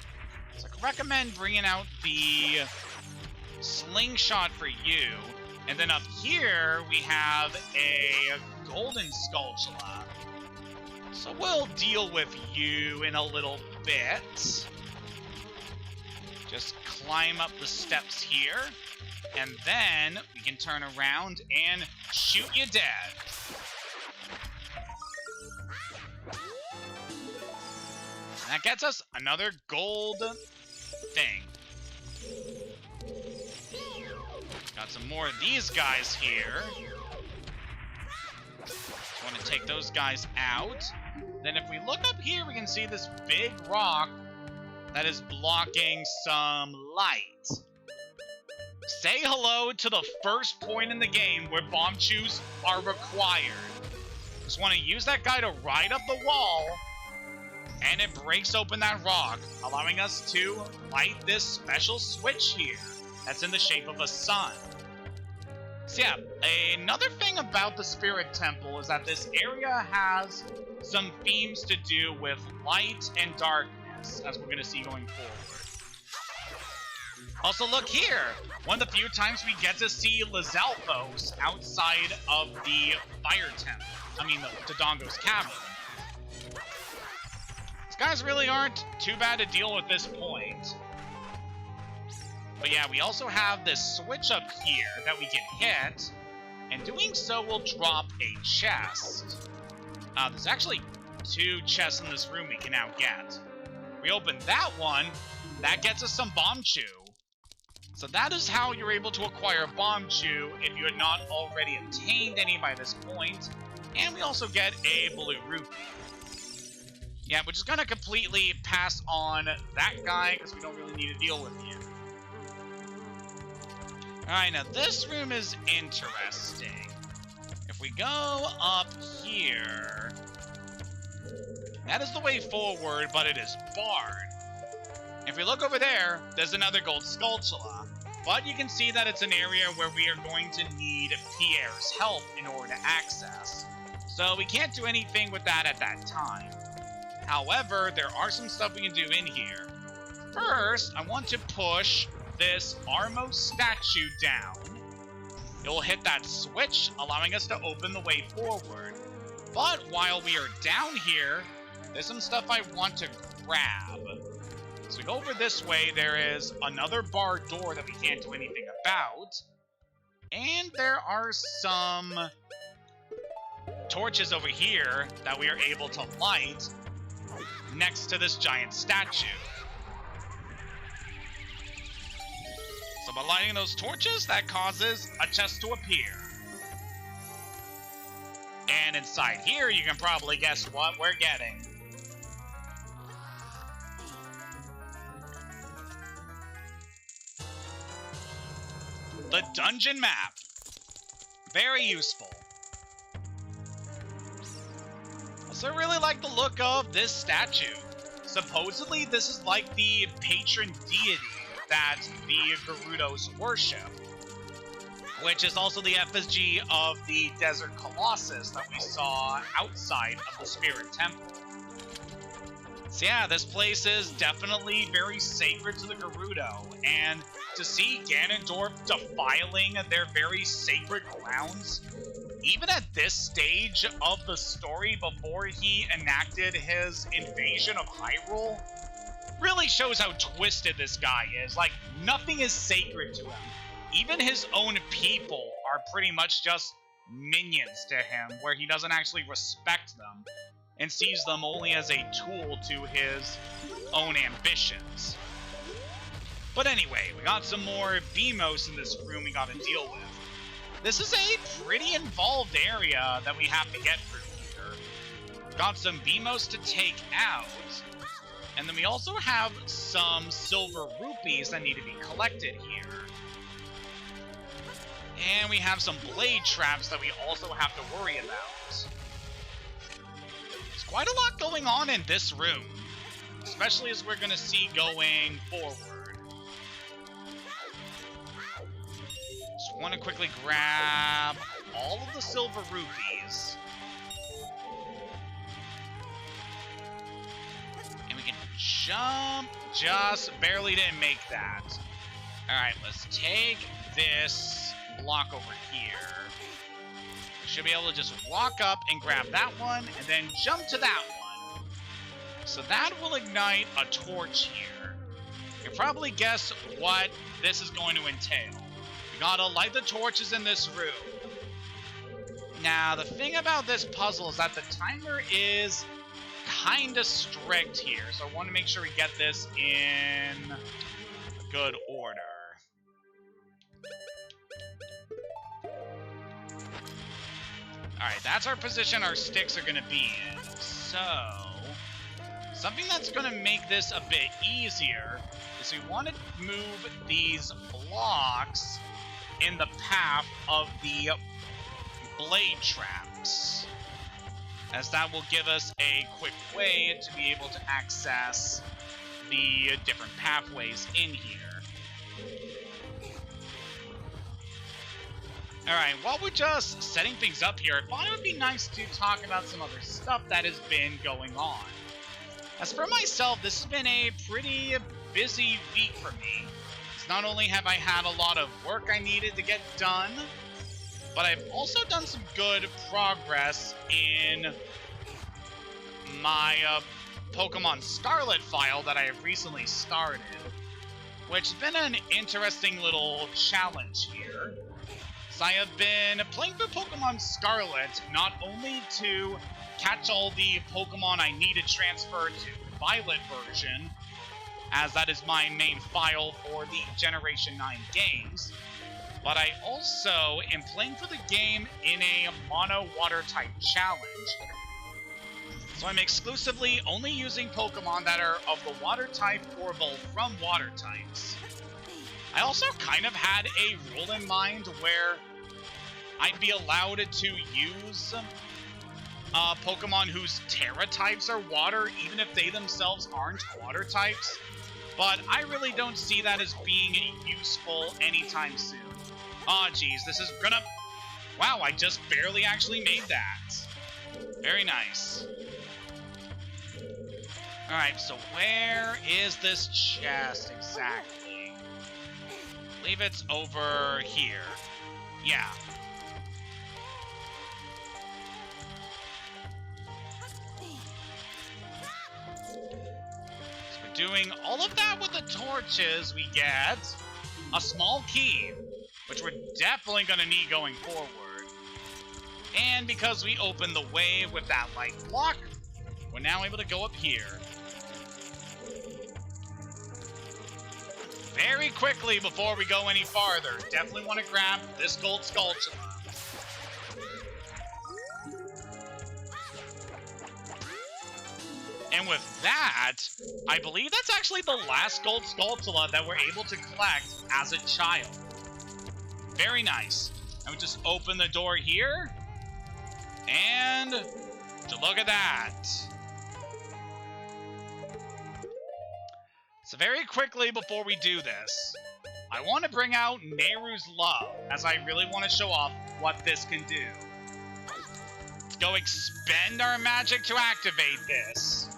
[SPEAKER 1] So I can recommend bringing out the Slingshot for you. And then up here, we have a Golden Skulltula. So we'll deal with you in a little bit. Just climb up the steps here, and then we can turn around and shoot you dead. And that gets us another gold thing. Got some more of these guys here. Just want to take those guys out. Then if we look up here, we can see this big rock that is blocking some light. Say hello to the first point in the game where bomb chews are required. Just want to use that guy to ride up the wall, and it breaks open that rock, allowing us to light this special switch here that's in the shape of a sun. So yeah, another thing about the Spirit Temple is that this area has some themes to do with light and darkness, as we're going to see going forward. Also, look here! One of the few times we get to see Lizalfos outside of the Fire Temple. I mean, the Dodongo's Cavern. These guys really aren't too bad to deal with this point. But yeah, we also have this switch up here that we can hit, and doing so will drop a chest. There's actually 2 chests in this room we can now get. We open that one, that gets us some Bomb Chew. So that is how you're able to acquire Bomb Chew if you had not already obtained any by this point. And we also get a Blue Rupee. Yeah, we're just gonna completely pass on that guy because we don't really need to deal with him. Alright, now this room is interesting. If we go up here, that is the way forward, but it is barred. If we look over there, there's another Gold Skulltula, but you can see that it's an area where we are going to need Pierre's help in order to access. So we can't do anything with that at that time. However, there are some stuff we can do in here. First, I want to push this Armo statue down. It will hit that switch, allowing us to open the way forward. But while we are down here, there's some stuff I want to grab. So we go over this way, there is another barred door that we can't do anything about. And there are some torches over here that we are able to light next to this giant statue. So by lighting those torches, that causes a chest to appear. And inside here, you can probably guess what we're getting. The dungeon map. Very useful. Also really like the look of this statue. Supposedly this is like the patron deity that the Gerudos worship. which is also the effigy of the Desert Colossus that we saw outside of the Spirit Temple. So yeah, this place is definitely very sacred to the Gerudo, and to see Ganondorf defiling their very sacred grounds, even at this stage of the story before he enacted his invasion of Hyrule, really shows how twisted this guy is. Like, nothing is sacred to him. Even his own people are pretty much just minions to him, where he doesn't actually respect them and sees them only as a tool to his own ambitions. But anyway, we got some more BMOS in this room we gotta deal with. This is a pretty involved area that we have to get through here. Got some BMOS to take out, and then we also have some silver rupees that need to be collected here. And we have some blade traps that we also have to worry about. There's quite a lot going on in this room, especially as we're going to see going forward. Just want to quickly grab all of the silver rupees. And we can jump, just barely didn't make that. Alright, let's take this block over here. We should be able to just walk up and grab that one, and then jump to that one. So that will ignite a torch here. You can probably guess what this is going to entail. We gotta light the torches in this room. Now, the thing about this puzzle is that the timer is kinda strict here, so I want to make sure we get this in good order. Alright, that's our position our sticks are going to be in. So, something that's going to make this a bit easier is we want to move these blocks in the path of the blade traps, as that will give us a quick way to be able to access the different pathways in here. Alright, while we're just setting things up here, I thought it would be nice to talk about some other stuff that has been going on. As for myself, this has been a pretty busy week for me. It's not only have I had a lot of work I needed to get done, but I've also done some good progress in my Pokemon Scarlet file that I have recently started, which has been an interesting little challenge here. So I have been playing through Pokemon Scarlet not only to catch all the Pokemon I need to transfer to Violet version, as that is my main file for the Generation 9 games, but I also am playing for the game in a mono water type challenge. So I'm exclusively only using Pokemon that are of the water type or both from water types. I also kind of had a rule in mind where I'd be allowed to use Pokemon whose Terra types are water, even if they themselves aren't water types. But I really don't see that as being useful anytime soon. Aw, geez, this is gonna... Wow, I just barely actually made that. Very nice. Alright, so where is this chest exactly? I believe it's over here. Yeah. So we're doing all of that with the torches. We get a small key, which we're definitely going to need going forward. And because we opened the way with that light block, we're now able to go up here. Very quickly, before we go any farther, definitely want to grab this gold Skulltula. And with that, I believe that's actually the last gold Skulltula that we're able to collect as a child. Very nice. And we just open the door here, and to look at that. So very quickly before we do this, I want to bring out Nehru's Love, as I really want to show off what this can do. Let's go expend our magic to activate this.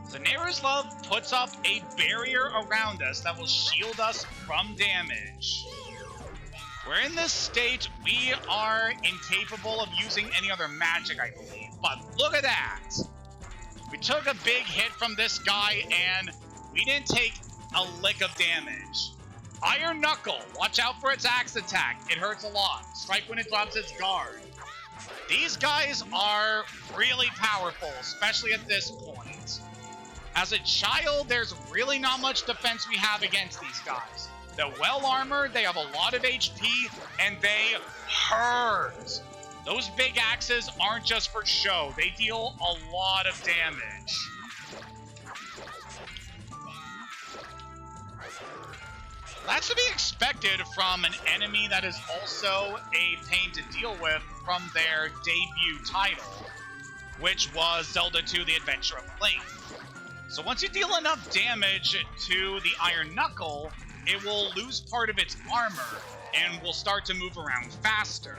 [SPEAKER 1] So Nehru's Love puts up a barrier around us that will shield us from damage. We're in this state, we are incapable of using any other magic, I believe. But look at that! We took a big hit from this guy, and we didn't take a lick of damage. Iron Knuckle, watch out for its axe attack. It hurts a lot. Strike when it drops its guard. These guys are really powerful, especially at this point. As a child, there's really not much defense we have against these guys. They're well armored, they have a lot of HP, and they hurt. Those big axes aren't just for show. They deal a lot of damage. That's to be expected from an enemy that is also a pain to deal with from their debut title, which was Zelda 2: The Adventure of Link. So once you deal enough damage to the Iron Knuckle, it will lose part of its armor and will start to move around faster.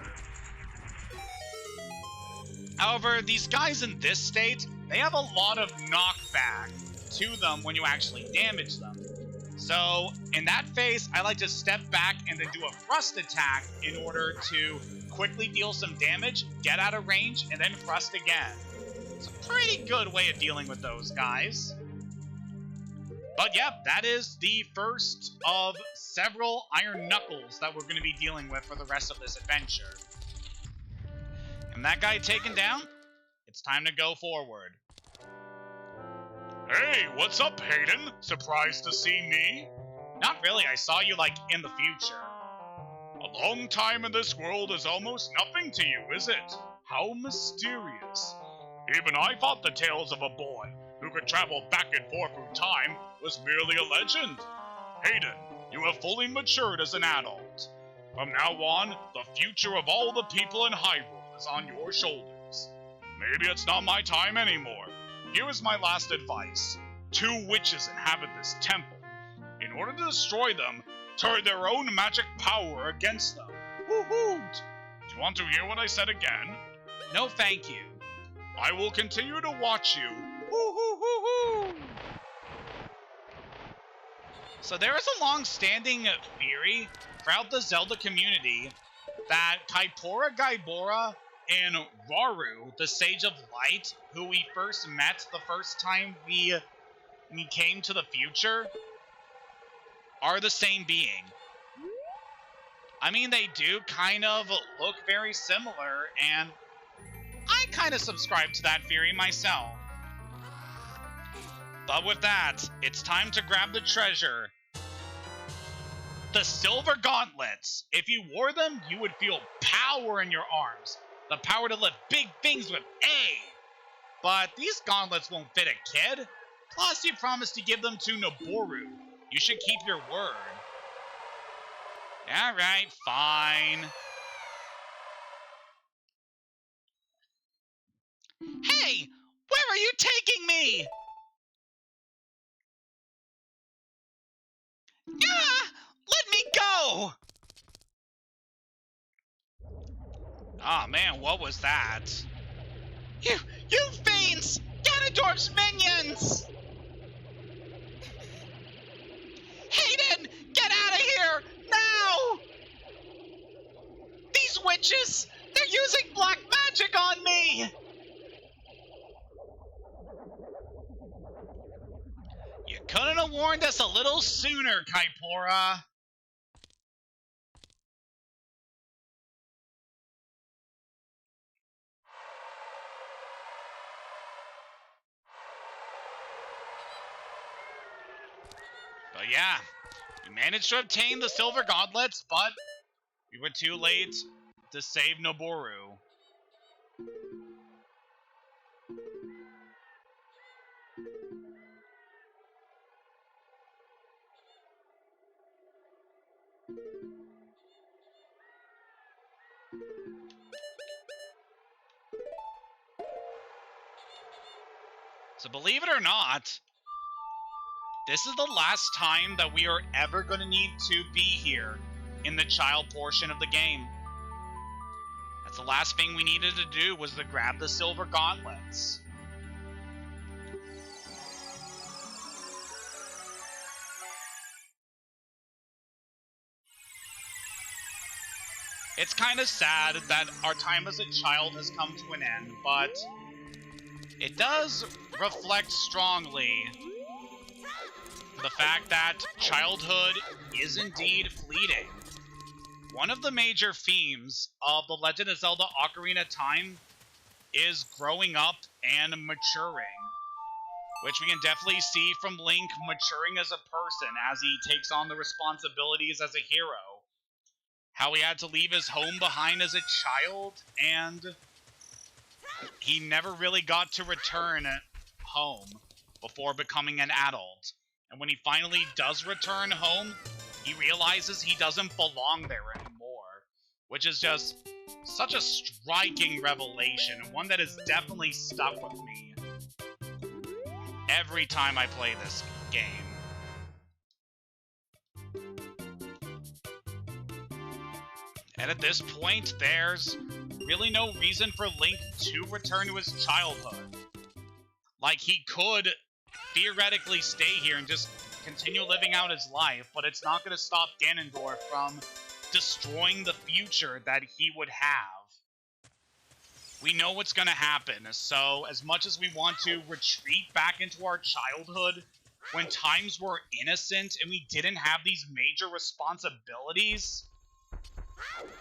[SPEAKER 1] However, these guys in this state, they have a lot of knockback to them when you actually damage them. So, in that phase, I like to step back and then do a thrust attack in order to quickly deal some damage, get out of range, and then thrust again. It's a pretty good way of dealing with those guys. But yep, that is the first of several Iron Knuckles that we're going to be dealing with for the rest of this adventure. And that guy taken down, it's time to go forward.
[SPEAKER 2] Hey, what's up, Hayden? Surprised to see me?
[SPEAKER 1] Not really, I saw you, like, in the future.
[SPEAKER 2] A long time in this world is almost nothing to you, is it? How mysterious. Even I thought the tales of a boy who could travel back and forth through time was merely a legend. Hayden, you have fully matured as an adult. From now on, the future of all the people in Hyrule is on your shoulders. Maybe it's not my time anymore. Here is my last advice. 2 witches inhabit this temple. In order to destroy them, turn their own magic power against them. Woo-hoo! Do you want to hear what I said again?
[SPEAKER 1] No, thank you.
[SPEAKER 2] I will continue to watch you.
[SPEAKER 1] Woo-hoo-hoo-hoo! So there is a long-standing theory throughout the Zelda community that Kaipora Gaibora and Rauru, the Sage of Light, who we first met the first time we came to the future, are the same being. I mean, they do kind of look very similar, and I kind of subscribe to that theory myself. But with that, it's time to grab the treasure. The silver gauntlets. If you wore them, you would feel power in your arms. The power to lift big things with aide. But these gauntlets won't fit a kid. Plus, you promised to give them to Noboru. You should keep your word. Alright, fine. Hey! Where are you taking me? Ah! Let me go! Ah, man, what was that? You fiends! Ganondorf's minions! Hayden, get out of here, now! These witches, they're using black magic on me! You couldn't have warned us a little sooner, Kaipora. But yeah, we managed to obtain the silver gauntlets, but we were too late to save Noboru. So believe it or not, this is the last time that we are ever going to need to be here in the child portion of the game. That's the last thing we needed to do, was to grab the silver gauntlets. It's kind of sad that our time as a child has come to an end, but it does reflect strongly the fact that childhood is indeed fleeting. One of the major themes of The Legend of Zelda Ocarina of Time is growing up and maturing, which we can definitely see from Link maturing as a person as he takes on the responsibilities as a hero. How he had to leave his home behind as a child, and he never really got to return home before becoming an adult. And when he finally does return home, he realizes he doesn't belong there anymore, which is just such a striking revelation, and one that has definitely stuck with me every time I play this game. And at this point, there's really no reason for Link to return to his childhood. Like, he could theoretically stay here and just continue living out his life, but it's not going to stop Ganondorf from destroying the future that he would have. We know what's going to happen, so as much as we want to retreat back into our childhood, when times were innocent and we didn't have these major responsibilities,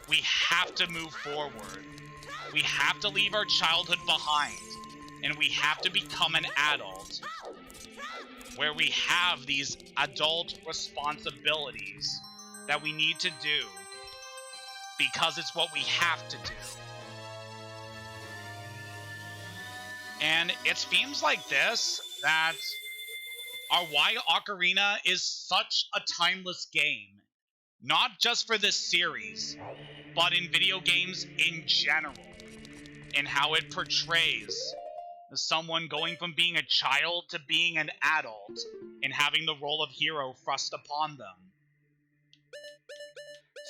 [SPEAKER 1] we have to move forward. We have to leave our childhood behind, and we have to become an adult, where we have these adult responsibilities that we need to do, because it's what we have to do. And it's themes like this that are why Ocarina is such a timeless game. Not just for this series, but in video games in general, and how it portrays someone going from being a child to being an adult, and having the role of hero thrust upon them.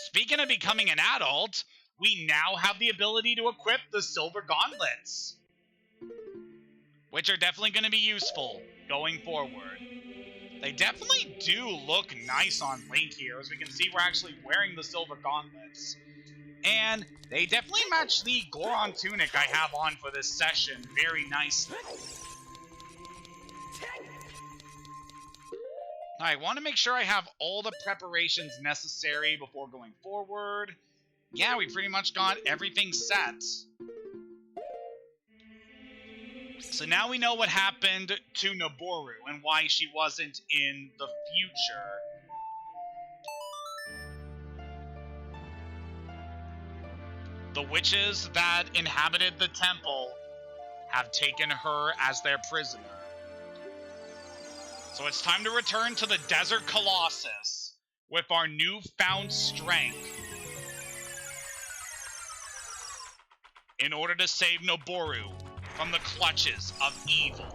[SPEAKER 1] Speaking of becoming an adult, we now have the ability to equip the silver gauntlets, which are definitely going to be useful going forward. They definitely do look nice on Link here. As we can see, we're actually wearing the silver gauntlets. And they definitely match the Goron tunic I have on for this session very nicely. I want to make sure I have all the preparations necessary before going forward. Yeah, we pretty much got everything set. So now we know what happened to Noboru and why she wasn't in the future. The witches that inhabited the temple have taken her as their prisoner. So it's time to return to the Desert Colossus with our newfound strength in order to save Noboru from the clutches of evil.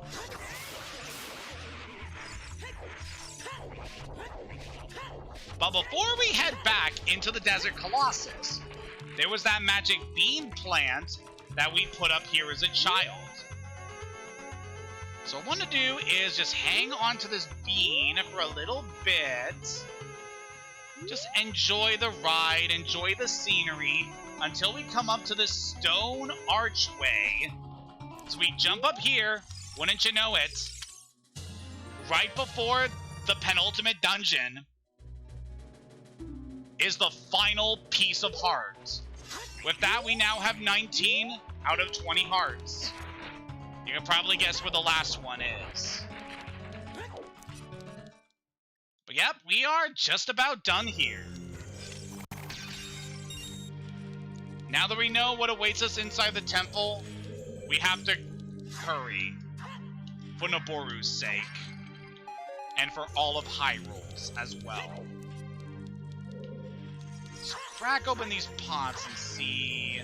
[SPEAKER 1] But before we head back into the Desert Colossus, there was that magic bean plant that we put up here as a child. So what I want to do is just hang on to this bean for a little bit. Just enjoy the ride, enjoy the scenery, until we come up to this stone archway. So we jump up here, wouldn't you know it, right before the penultimate dungeon is the final piece of heart. With that, we now have 19 out of 20 hearts. You can probably guess where the last one is. But yep, we are just about done here. Now that we know what awaits us inside the temple, we have to hurry, for Noboru's sake, and for all of Hyrule's as well. Let's crack open these pots and see.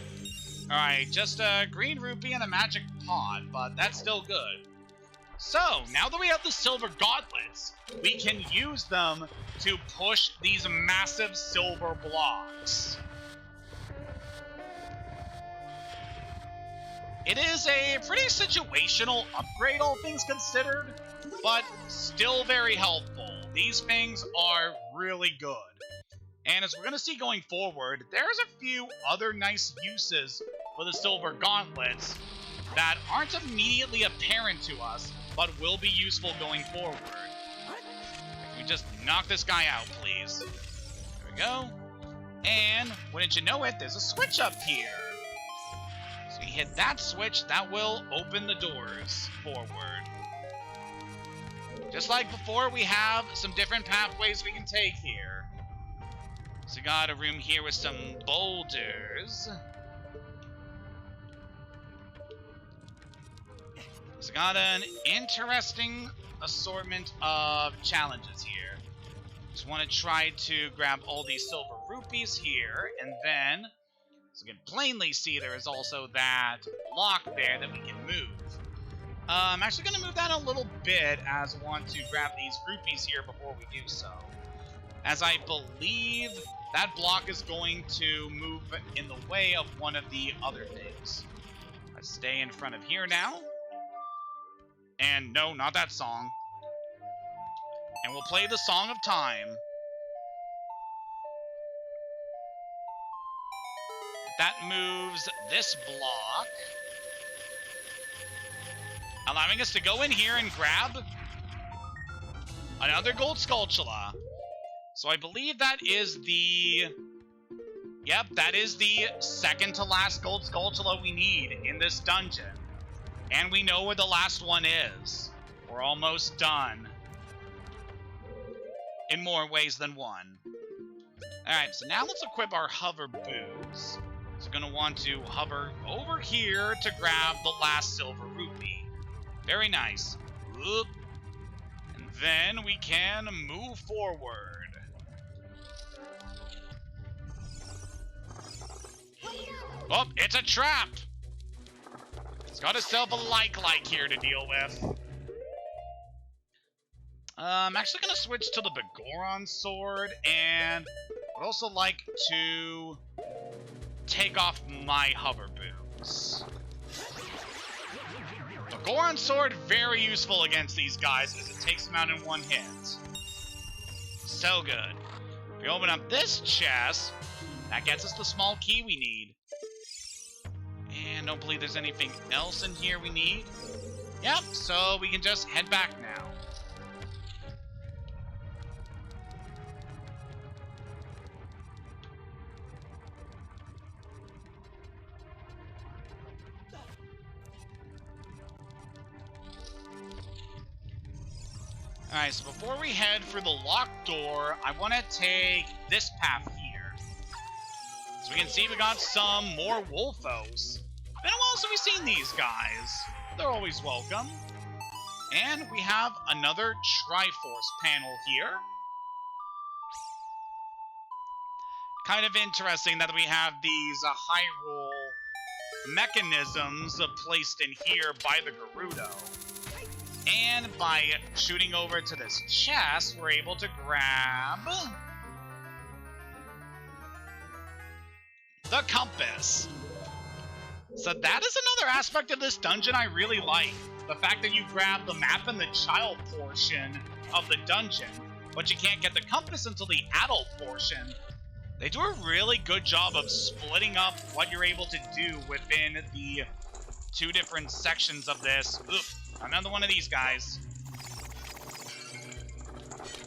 [SPEAKER 1] Alright, just a green rupee and a magic pot, but that's still good. So, now that we have the silver gauntlets, we can use them to push these massive silver blocks. It is a pretty situational upgrade, all things considered, but still very helpful. These things are really good. And as we're going to see going forward, there's a few other nice uses for the silver gauntlets that aren't immediately apparent to us, but will be useful going forward. Can we just knock this guy out, please? There we go. And, wouldn't you know it, there's a switch up here. So you hit that switch, that will open the doors forward. Just like before, we have some different pathways we can take here. So we got a room here with some boulders. So got an interesting assortment of challenges here. Just want to try to grab all these silver rupees here, and then, so we can plainly see there is also that block there that we can move. I'm actually going to move that a little bit as I want to grab these rupees here before we do so. As I believe that block is going to move in the way of one of the other things. Let's stay in front of here now. And no, not that song. And we'll play the Song of Time. That moves this block, allowing us to go in here and grab another gold Skulltula. So I believe that is the... Yep, that is the second to last gold Skulltula we need in this dungeon. And we know where the last one is. We're almost done. In more ways than one. Alright, so now let's equip our hover boots. So we're going to want to hover over here to grab the last silver rupee. Very nice. Oop. And then we can move forward. Oh, it's a trap! It's got itself a like here to deal with. I'm actually going to switch to the Begoron sword, and I'd also like to take off my hover boots. Begoron sword, very useful against these guys, as it takes them out in one hit. So good. If we open up this chest, that gets us the small key we need. And don't believe there's anything else in here we need. Yep, so we can just head back now. Alright, so before we head for the locked door, I want to take this path here. So we can see we got some more Wolfos. Been a while since we've seen these guys. They're always welcome. And we have another Triforce panel here. Kind of interesting that we have these Hyrule mechanisms placed in here by the Gerudo. And by shooting over to this chest, we're able to grab the compass. So that is another aspect of this dungeon I really like. The fact that you grab the map in the child portion of the dungeon, but you can't get the compass until the adult portion. They do a really good job of splitting up what you're able to do within the two different sections of this. Oop, another one of these guys.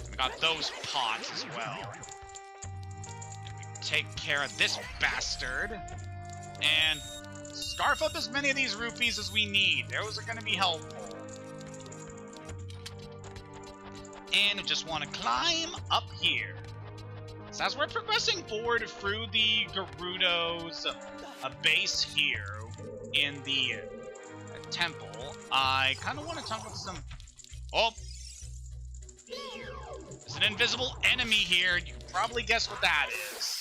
[SPEAKER 1] We got those pots as well. Take care of this bastard. And scarf up as many of these rupees as we need. Those are going to be helpful. And I just want to climb up here. So as we're progressing forward through the Gerudo's base here in the temple, I kind of want to talk about some... Oh! There's an invisible enemy here. You can probably guess what that is.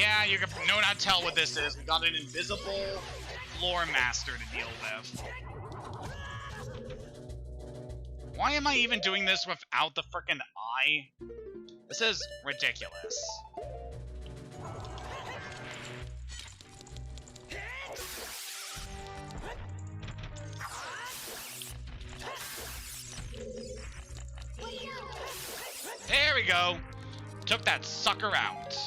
[SPEAKER 1] Yeah, you can not tell what this is. We got an invisible floor master to deal with. Why am I even doing this without the frickin' eye? This is ridiculous. There we go. Took that sucker out.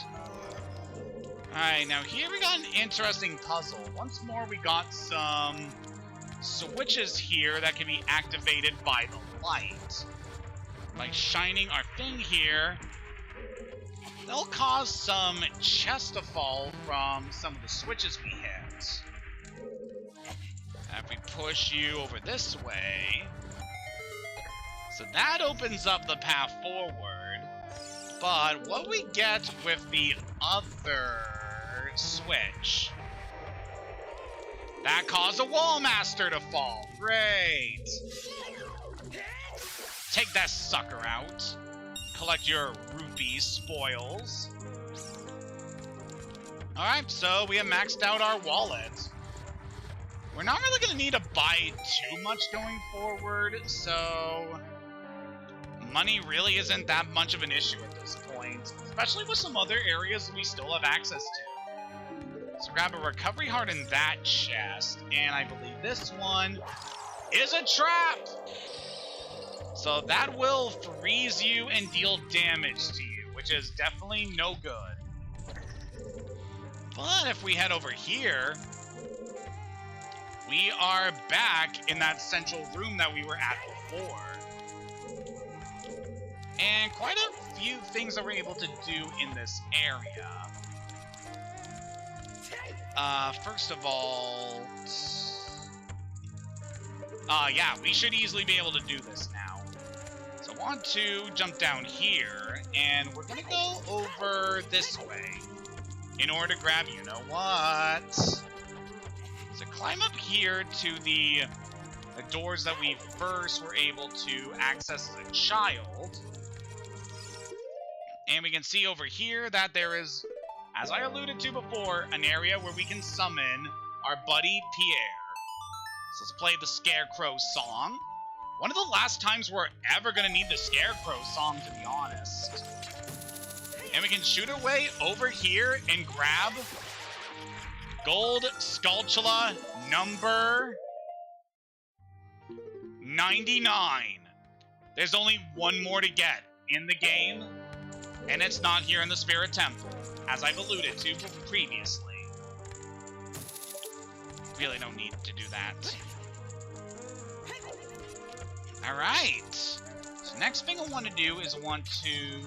[SPEAKER 1] Alright, now here we got an interesting puzzle. Once more, we got some switches here that can be activated by the light. By shining our thing here, they'll cause some chests to fall from some of the switches we hit. If we push you over this way, so that opens up the path forward. But what we get with the other switch, that caused a wall master to fall. Great. Take that sucker out. Collect your rupees, spoils. Alright, so we have maxed out our wallet. We're not really going to need to buy too much going forward, so money really isn't that much of an issue at this point, especially with some other areas we still have access to. So grab a recovery heart in that chest, and I believe this one is a trap! So that will freeze you and deal damage to you, which is definitely no good. But if we head over here, we are back in that central room that we were at before. And quite a few things that we're able to do in this area. First of all, yeah, we should easily be able to do this now. So I want to jump down here, and we're gonna go over this way in order to grab, you know what? So climb up here to the doors that we first were able to access as a child. And we can see over here that there is, as I alluded to before, an area where we can summon our buddy Pierre. So let's play the Scarecrow song. One of the last times we're ever going to need the Scarecrow song, to be honest. And we can shoot our way over here and grab Gold Skulltula number 99. There's only one more to get in the game, and it's not here in the Spirit Temple, as I've alluded to previously. Really don't need to do that. Alright. So next thing I want to do is I want to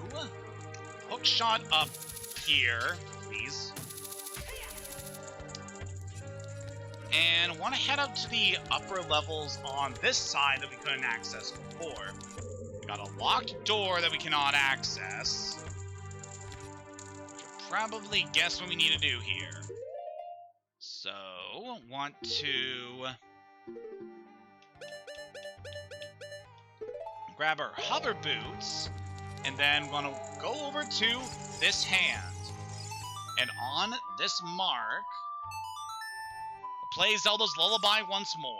[SPEAKER 1] hookshot up here, please. And I want to head up to the upper levels on this side that we couldn't access before. We got a locked door that we cannot access. Probably guess what we need to do here. So, want to grab our hover boots, and then want to go over to this hand. And on this mark, play Zelda's Lullaby once more.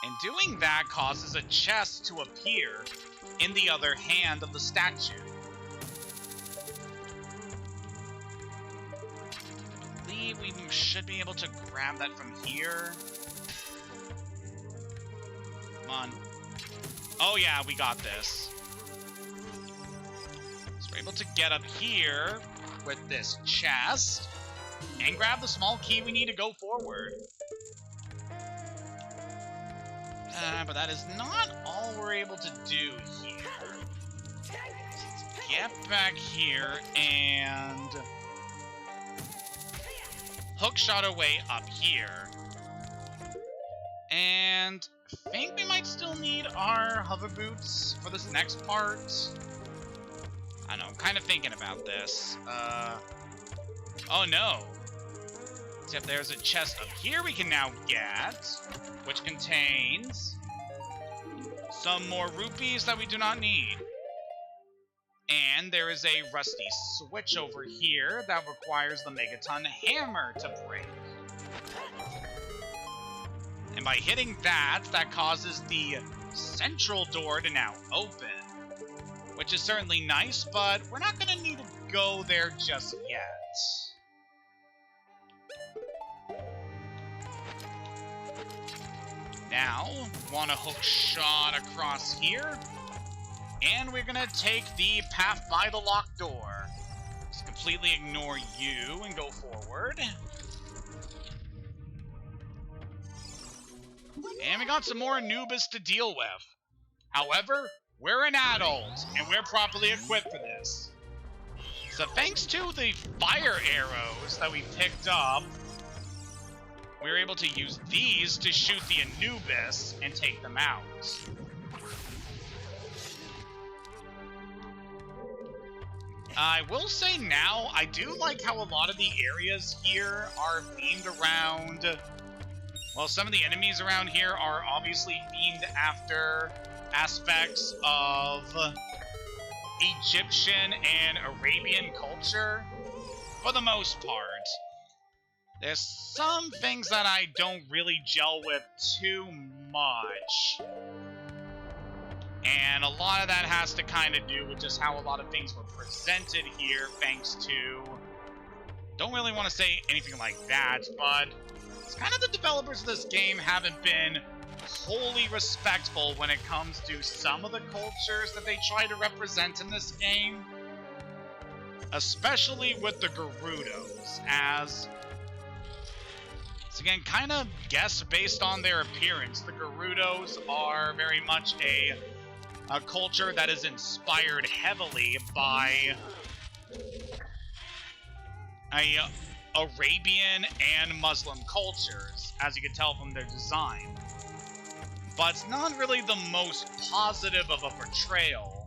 [SPEAKER 1] And doing that causes a chest to appear in the other hand of the statue. I believe we should be able to grab that from here. Come on. Oh yeah, we got this. So we're able to get up here with this chest and grab the small key we need to go forward. But that is not all we're able to do here. Let's get back here and hookshot our way up here. And I think we might still need our hover boots for this next part. I don't know, I'm kind of thinking about this. Oh no. Except there's a chest up here we can now get, which contains some more rupees that we do not need. And there is a rusty switch over here that requires the Megaton Hammer to break. And by hitting that, that causes the central door to now open. Which is certainly nice, but we're not going to need to go there just yet. Now, want a hook shot across here. And we're gonna take the path by the locked door. Just completely ignore you and go forward. And we got some more Anubis to deal with. However, we're an adult, and we're properly equipped for this. So thanks to the fire arrows that we picked up, we were able to use these to shoot the Anubis and take them out. I will say now, I do like how a lot of the areas here are themed around... Well, some of the enemies around here are obviously themed after aspects of Egyptian and Arabian culture, for the most part. There's some things that I don't really gel with too much. And a lot of that has to kind of do with just how a lot of things were presented here, thanks to... Don't really want to say anything like that, but it's kind of the developers of this game haven't been wholly respectful when it comes to some of the cultures that they try to represent in this game. Especially with the Gerudos, as... So again, kind of guess based on their appearance, the Gerudos are very much a culture that is inspired heavily by Arabian and Muslim cultures, as you can tell from their design. But it's not really the most positive of a portrayal,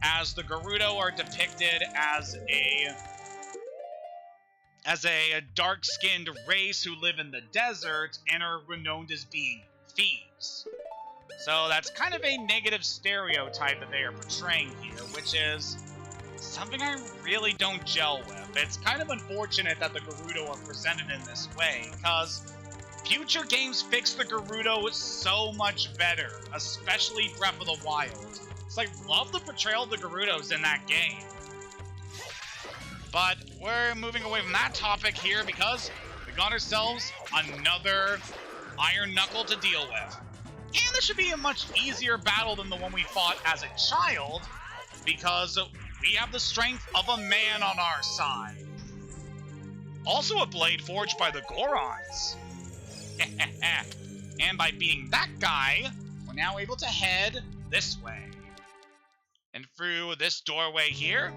[SPEAKER 1] as the Gerudo are depicted as a dark-skinned race who live in the desert and are renowned as being thieves. So that's kind of a negative stereotype that they are portraying here, which is something I really don't gel with. It's kind of unfortunate that the Gerudo are presented in this way, because future games fix the Gerudo so much better, especially Breath of the Wild. It's like, love the portrayal of the Gerudos in that game. But we're moving away from that topic here because we got ourselves another Iron Knuckle to deal with. And this should be a much easier battle than the one we fought as a child, because we have the strength of a man on our side. Also a blade forged by the Gorons. And by beating that guy, we're now able to head this way. And through this doorway here,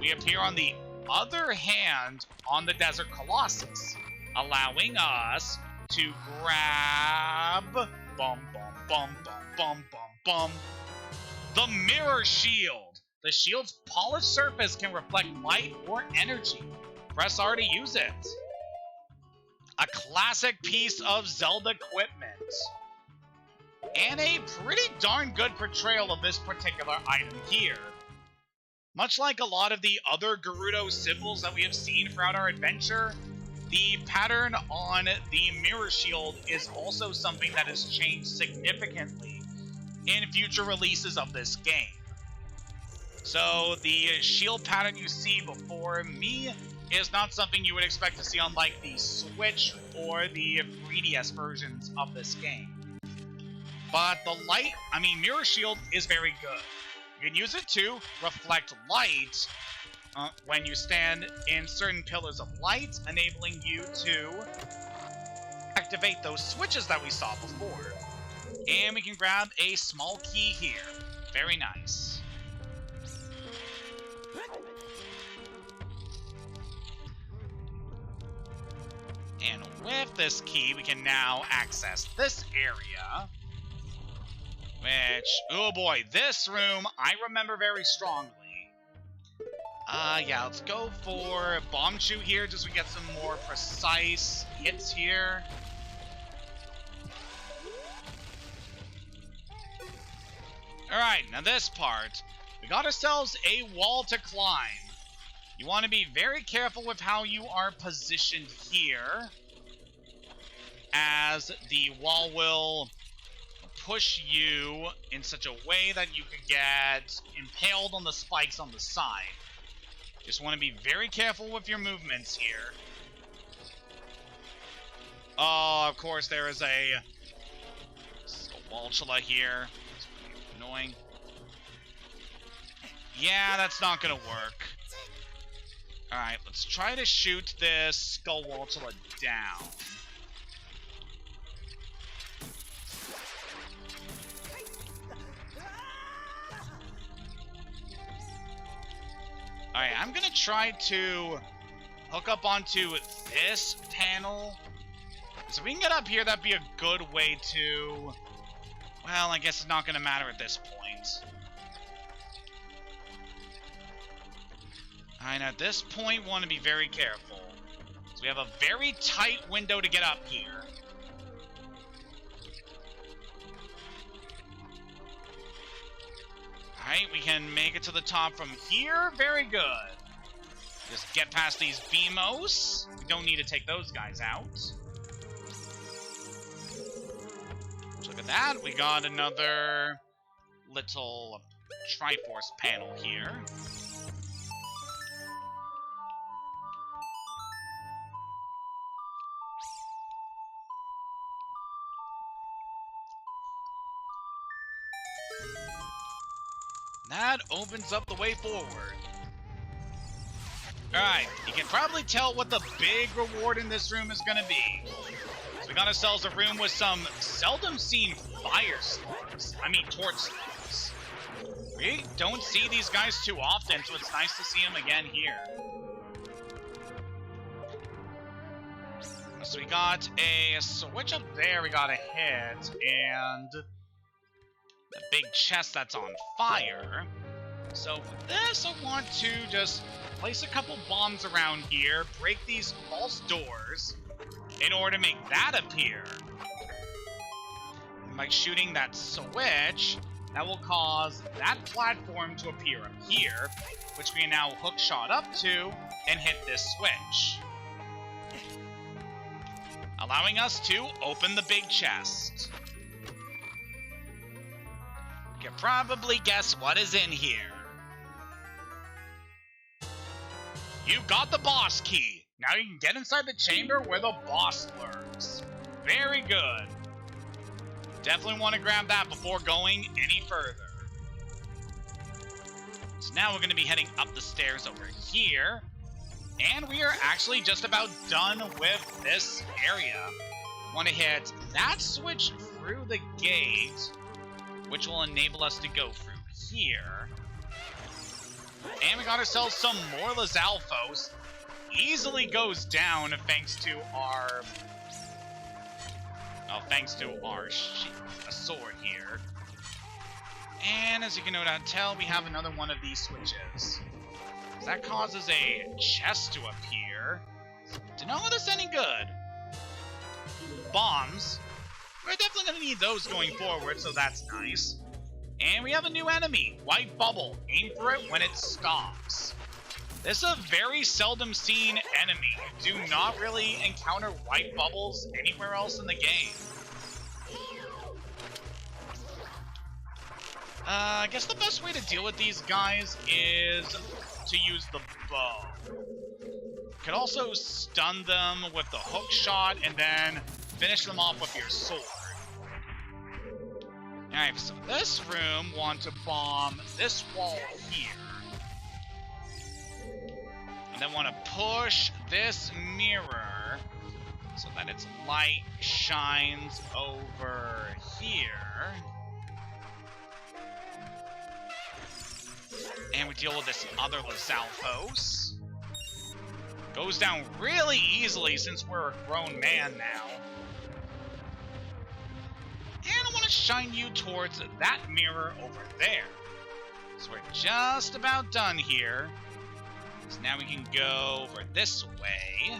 [SPEAKER 1] we appear on the other hand on the Desert Colossus, allowing us to grab... Bum, bum, bum, bum, bum, bum, bum. The Mirror Shield. The shield's polished surface can reflect light or energy. Press R to use it. A classic piece of Zelda equipment. And a pretty darn good portrayal of this particular item here. Much like a lot of the other Gerudo symbols that we have seen throughout our adventure, the pattern on the Mirror Shield is also something that has changed significantly in future releases of this game. So the shield pattern you see before me is not something you would expect to see on like the Switch or the 3DS versions of this game. But the Mirror Shield is very good. You can use it to reflect light when you stand in certain pillars of light, enabling you to activate those switches that we saw before. And we can grab a small key here. Very nice. And with this key, we can now access this area. Which, oh boy, this room I remember very strongly. Yeah, let's go for Bomb Shoot here, just so we get some more precise hits here. Alright, now this part. We got ourselves a wall to climb. You want to be very careful with how you are positioned here, as the wall will push you in such a way that you could get impaled on the spikes on the side. Just want to be very careful with your movements here. Oh, of course there is a Walchula here. It's annoying. Yeah, that's not gonna work. Alright, let's try to shoot this Skull Walchula down. Alright, I'm gonna try to hook up onto this panel. So if we can get up here, that'd be a good way to... Well, I guess it's not gonna matter at this point. Alright, at this point, we want to be very careful. So we have a very tight window to get up here. Alright, we can make it to the top from here. Very good. Just get past these Beamos. We don't need to take those guys out. Look at that. We got another little Triforce panel here. That opens up the way forward. Alright, you can probably tell what the big reward in this room is gonna be. So we got ourselves a room with some seldom seen fire slugs. I mean, torch slugs. We don't see these guys too often, so it's nice to see them again here. So we got a switch up there, we got a hit, and the big chest that's on fire. So for this, I want to just place a couple bombs around here, break these false doors, in order to make that appear. And by shooting that switch, that will cause that platform to appear up here, which we can now hook shot up to, and hit this switch. Allowing us to open the big chest. You can probably guess what is in here. You got the boss key. Now you can get inside the chamber where the boss lurks. Very good. Definitely want to grab that before going any further. So now we're going to be heading up the stairs over here. And we are actually just about done with this area. Want to hit that switch through the gate, which will enable us to go through here. And we got ourselves some more Lizalfos. Easily goes down thanks to our... Oh, thanks to our sword here. And as you can no doubt tell, we have another one of these switches. That causes a chest to appear. To know if this any good. Bombs. We're definitely going to need those going forward, so that's nice. And we have a new enemy, White Bubble. Aim for it when it stops. This is a very seldom seen enemy. You do not really encounter white bubbles anywhere else in the game. I guess the best way to deal with these guys is to use the bow. You can also stun them with the hook shot and then finish them off with your sword. Alright, so this room want to bomb this wall here. And then want to push this mirror so that its light shines over here. And we deal with this other Lizalfos. Goes down really easily since we're a grown man now. And I want to shine you towards that mirror over there. So we're just about done here. So now we can go over this way.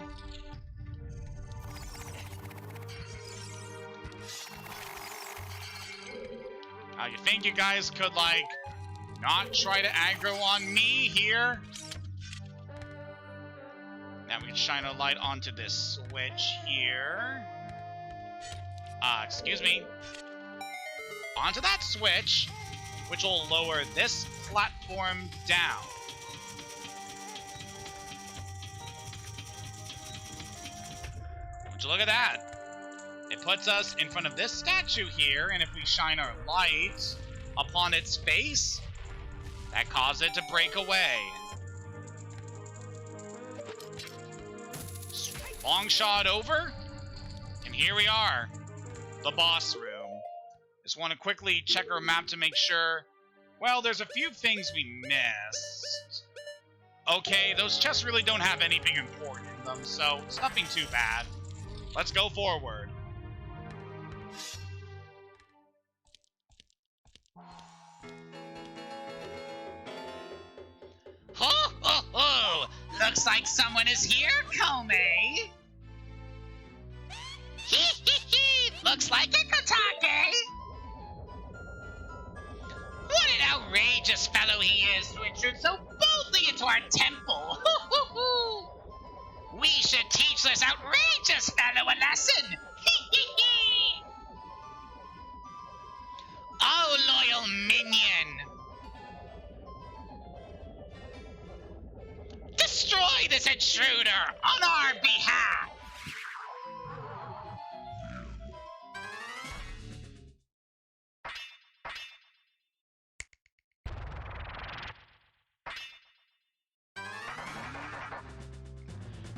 [SPEAKER 1] You think you guys could, like, not try to aggro on me here. Now we can shine a light onto this switch here. Excuse me. Onto that switch, which will lower this platform down. Would you look at that? It puts us in front of this statue here, and if we shine our light upon its face, that causes it to break away. Long shot over, and here we are, the boss room. Just want to quickly check our map to make sure. Well, there's a few things we missed. Okay, those chests really don't have anything important in them, so it's nothing too bad. Let's go forward.
[SPEAKER 3] Ho, ho, ho! Looks like someone is here, Kome! Hee hee hee! Looks like a Kotake! What an outrageous fellow he is to intrude so boldly into our temple! We should teach this outrageous fellow a lesson! Oh, loyal minion! Destroy this intruder on our behalf!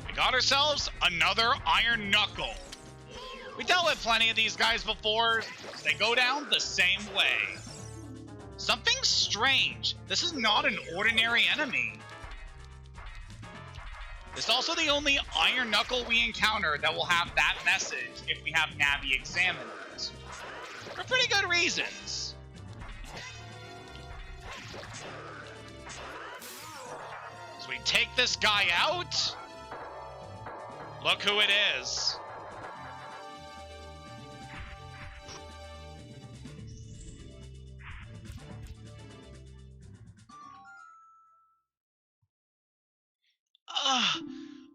[SPEAKER 1] We got ourselves another Iron Knuckle. We dealt with plenty of these guys before. They go down the same way. Something strange. This is not an ordinary enemy. It's also the only Iron Knuckle we encounter that will have that message if we have Navi examine it. For pretty good reasons. So we take this guy out. Look who it is.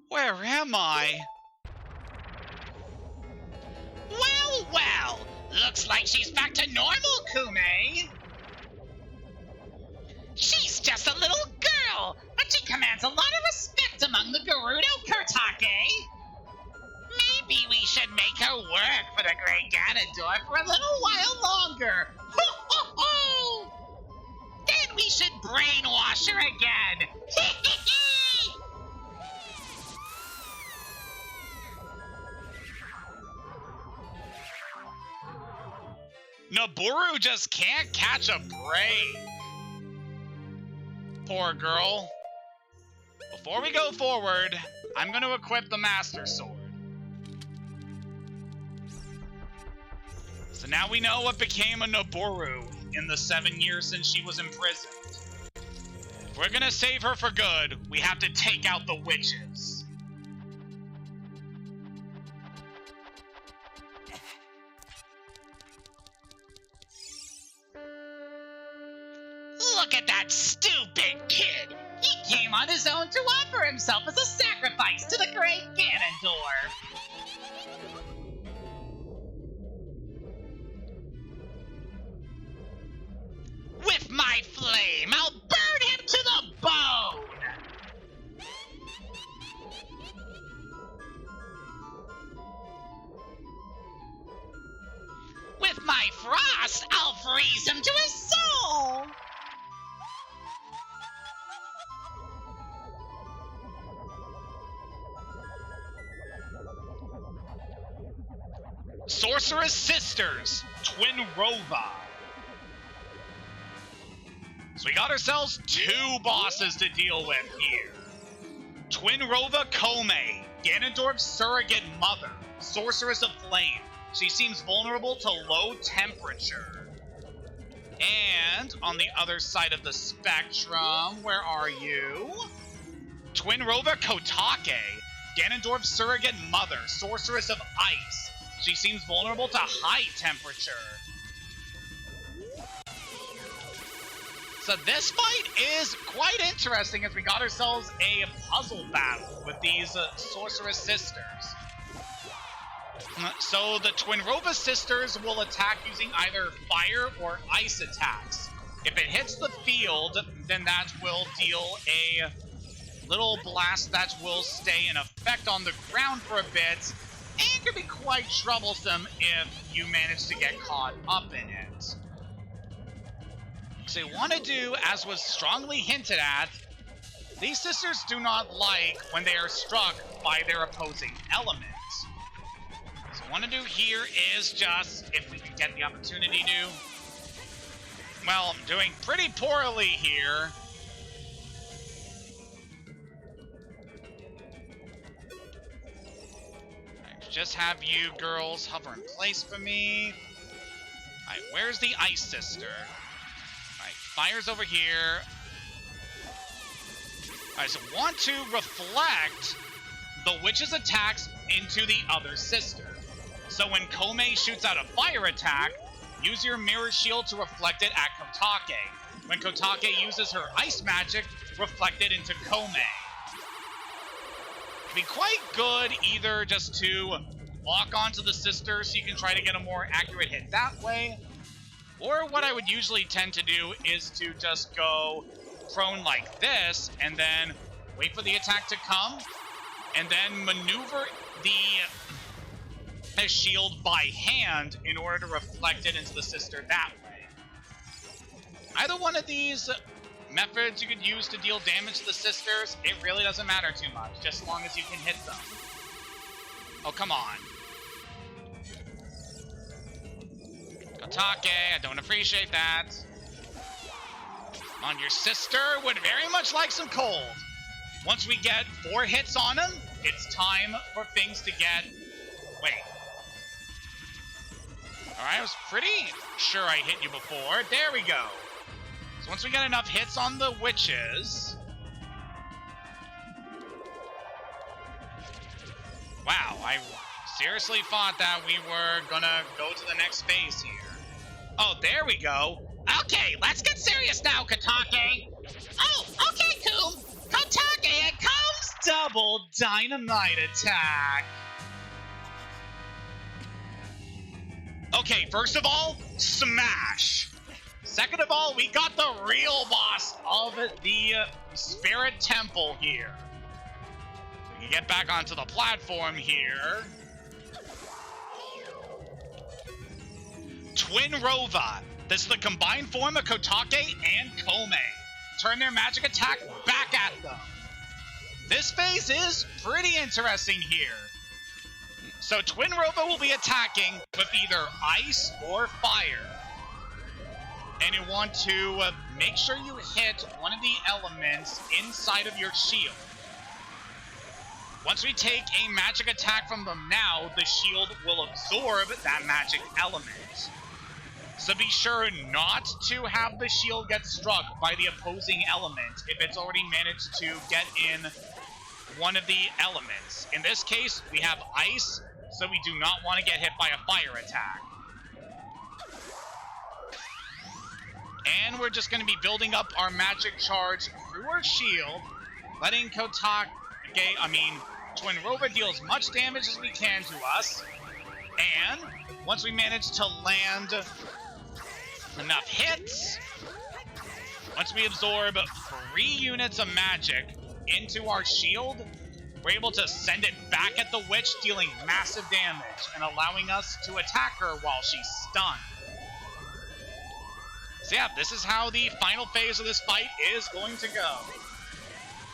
[SPEAKER 1] Where am I?
[SPEAKER 3] Well, well! Looks like she's back to normal, Kume! She's just a little girl, but she commands a lot of respect among the Gerudo Kurtake! Maybe we should make her work for the great Ganondorf for a little while longer! Ho ho ho! Then we should brainwash her again! Hee hee hee!
[SPEAKER 1] Nabooru just can't catch a break. Poor girl. Before we go forward, I'm going to equip the Master Sword. So now we know what became of Nabooru in the 7 years since she was imprisoned. If we're going to save her for good, we have to take out the witches.
[SPEAKER 3] Look at that stupid kid! He came on his own to offer himself as a sacrifice to the great Ganondorf! With my flame, I'll burn him to the bone! With my frost, I'll freeze him to his soul!
[SPEAKER 1] Sorceress Sisters, Twin Rova. So we got ourselves 2 bosses to deal with here. Twin Rova Kome, Ganondorf's surrogate mother, Sorceress of Flame. She seems vulnerable to low temperature. And on the other side of the spectrum, where are you? Twin Rova Kotake, Ganondorf's surrogate mother, Sorceress of Ice. She seems vulnerable to high temperature. So this fight is quite interesting as we got ourselves a puzzle battle with these sorceress sisters. So the Twinrova sisters will attack using either fire or ice attacks. If it hits the field, then that will deal a little blast that will stay in effect on the ground for a bit, and can be quite troublesome if you manage to get caught up in it. So you want to do, as was strongly hinted at, these sisters do not like when they are struck by their opposing element. So what I want to do here is just, if we can get the opportunity to, well, I'm doing pretty poorly here. Just have you girls hover in place for me. Alright, where's the ice sister? Alright, fire's over here. Alright, so want to reflect the witch's attacks into the other sister. So when Kome shoots out a fire attack, use your mirror shield to reflect it at Kotake. When Kotake uses her ice magic, reflect it into Kome. Be quite good either just to lock onto the sister so you can try to get a more accurate hit that way, or what I would usually tend to do is to just go prone like this and then wait for the attack to come and then maneuver the shield by hand in order to reflect it into the sister that way. Either one of these methods you could use to deal damage to the sisters, it really doesn't matter too much, just as long as you can hit them. Oh, come on. Kotake, I don't appreciate that. Come on, your sister would very much like some cold. Once we get 4 hits on him, it's time for things to get... Wait. Alright, I was pretty sure I hit you before. There we go. So once we get enough hits on the witches... Wow, I seriously thought that we were gonna go to the next phase here. Oh, there we go.
[SPEAKER 3] Okay, let's get serious now, Kotake. Oh, okay, Coom. Kotake, it comes
[SPEAKER 1] Double dynamite attack. Okay, first of all, smash. Second of all, we got the real boss of the Spirit Temple here. We can get back onto the platform here. Twinrova. This is the combined form of Kotake and Kome. Turn their magic attack back at them. This phase is pretty interesting here. So Twinrova will be attacking with either ice or fire. And you want to make sure you hit one of the elements inside of your shield. Once we take a magic attack from them now, the shield will absorb that magic element. So be sure not to have the shield get struck by the opposing element if it's already managed to get in one of the elements. In this case, we have ice, so we do not want to get hit by a fire attack. And we're just going to be building up our magic charge through our shield, letting Twinrova deal as much damage as we can to us. And once we manage to land enough hits, once we absorb 3 units of magic into our shield, we're able to send it back at the witch, dealing massive damage and allowing us to attack her while she's stunned. So yeah, this is how the final phase of this fight is going to go.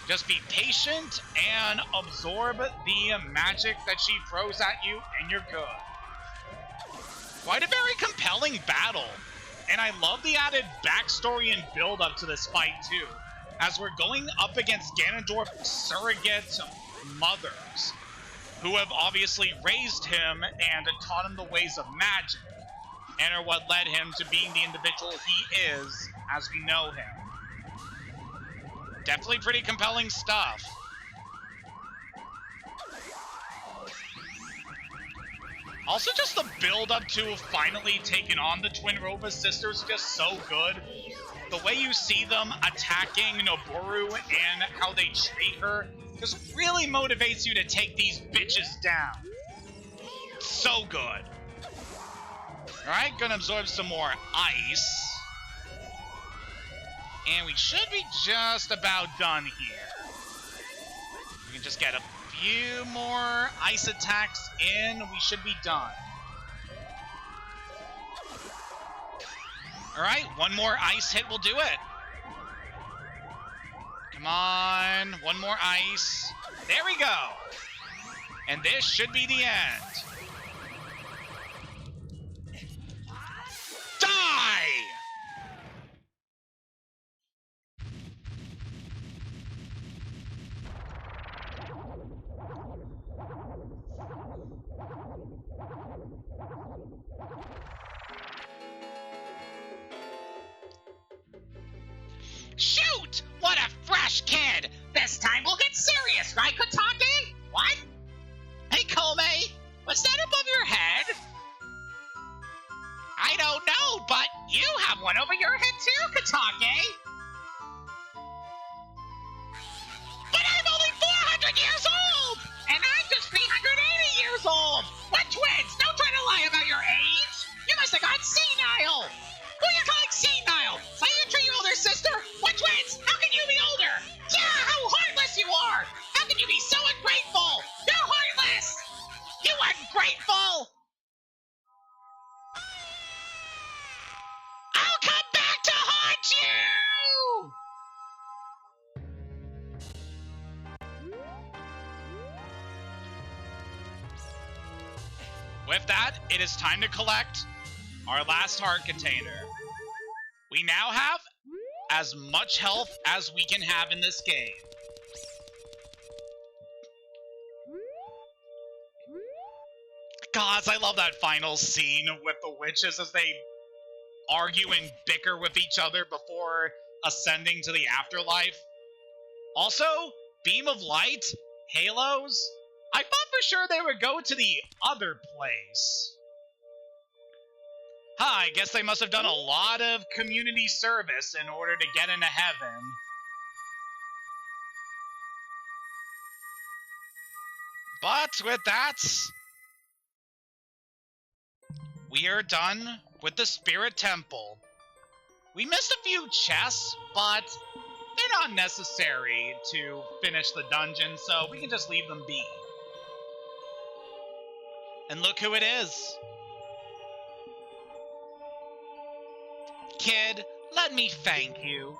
[SPEAKER 1] Just be patient and absorb the magic that she throws at you, and you're good. Quite a very compelling battle. And I love the added backstory and build-up to this fight, too, as we're going up against Ganondorf's surrogate mothers, who have obviously raised him and taught him the ways of magic, and are what led him to being the individual he is as we know him. Definitely pretty compelling stuff. Also, just the build-up to finally taking on the Twinrova sisters is just so good. the way you see them attacking Noboru and how they treat her just really motivates you to take these bitches down. So good. Alright, gonna absorb some more ice. And we should be just about done here. We can just get a few more ice attacks in. We should be done. Alright, one more ice hit will do it. Come on, one more ice. There we go. And this should be the end. Die!
[SPEAKER 3] Shoot! What a fresh kid! This time we'll get serious, right, Kotake? What? Hey, Kome, was that above your head? I don't know, but you have one over your head too, Kotake. But I'm only 400 years old! And I'm just 380 years old! We're twins! Don't try to lie about your age! You must have gone senile! Who are you calling senile? Sayatra, your older sister? We're twins! How can you be older? Yeah, how heartless you are! How can you be so ungrateful? You're heartless! You ungrateful! I'll come back to haunt you!
[SPEAKER 1] With that, it is time to collect our last heart container. We now have as much health as we can have in this game. Gods, I love that final scene with the witches as they argue and bicker with each other before ascending to the afterlife. Also, beam of light, halos. I thought for sure they would go to the other place. I guess they must have done a lot of community service in order to get into heaven. But with that, we are done with the Spirit Temple. We missed a few chests, but they're not necessary to finish the dungeon, so we can just leave them be. And look who it is. Kid, let me thank you.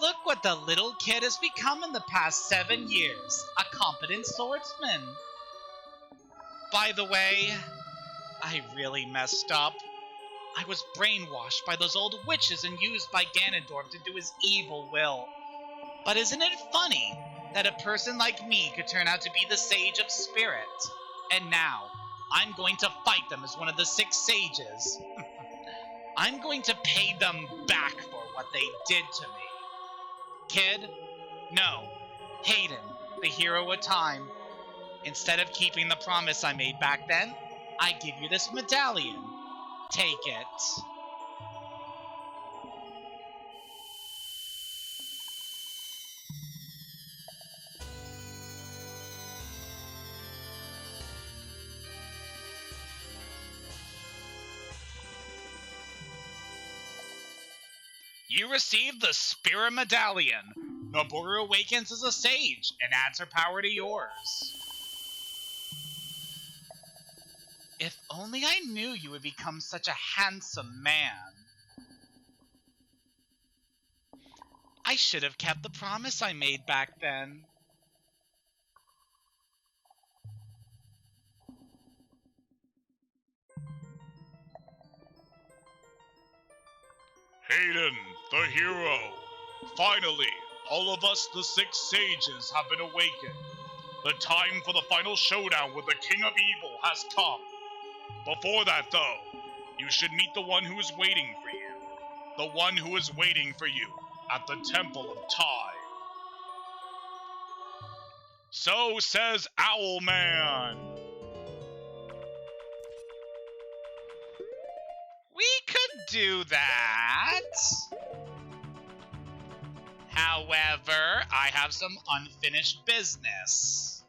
[SPEAKER 1] Look what the little kid has become in the past 7 years. A competent swordsman. By the way, I really messed up. I was brainwashed by those old witches and used by Ganondorf to do his evil will. But isn't it funny that a person like me could turn out to be the Sage of Spirit? And now, I'm going to fight them as one of the 6 sages. I'm going to pay them back for what they did to me. Kid? No. Hayden, the hero of time. Instead of keeping the promise I made back then, I give you this medallion. Take it. You received the Spirit Medallion. Noboru awakens as a sage and adds her power to yours. If only I knew you would become such a handsome man. I should have kept the promise I made back then.
[SPEAKER 2] Hayden, the hero. Finally, all of us, the 6 sages, have been awakened. The time for the final showdown with the King of Evil has come. Before that, though, you should meet the one who is waiting for you. The one who is waiting for you at the Temple of Time. So says Owlman.
[SPEAKER 1] We could do that. However, I have some unfinished business.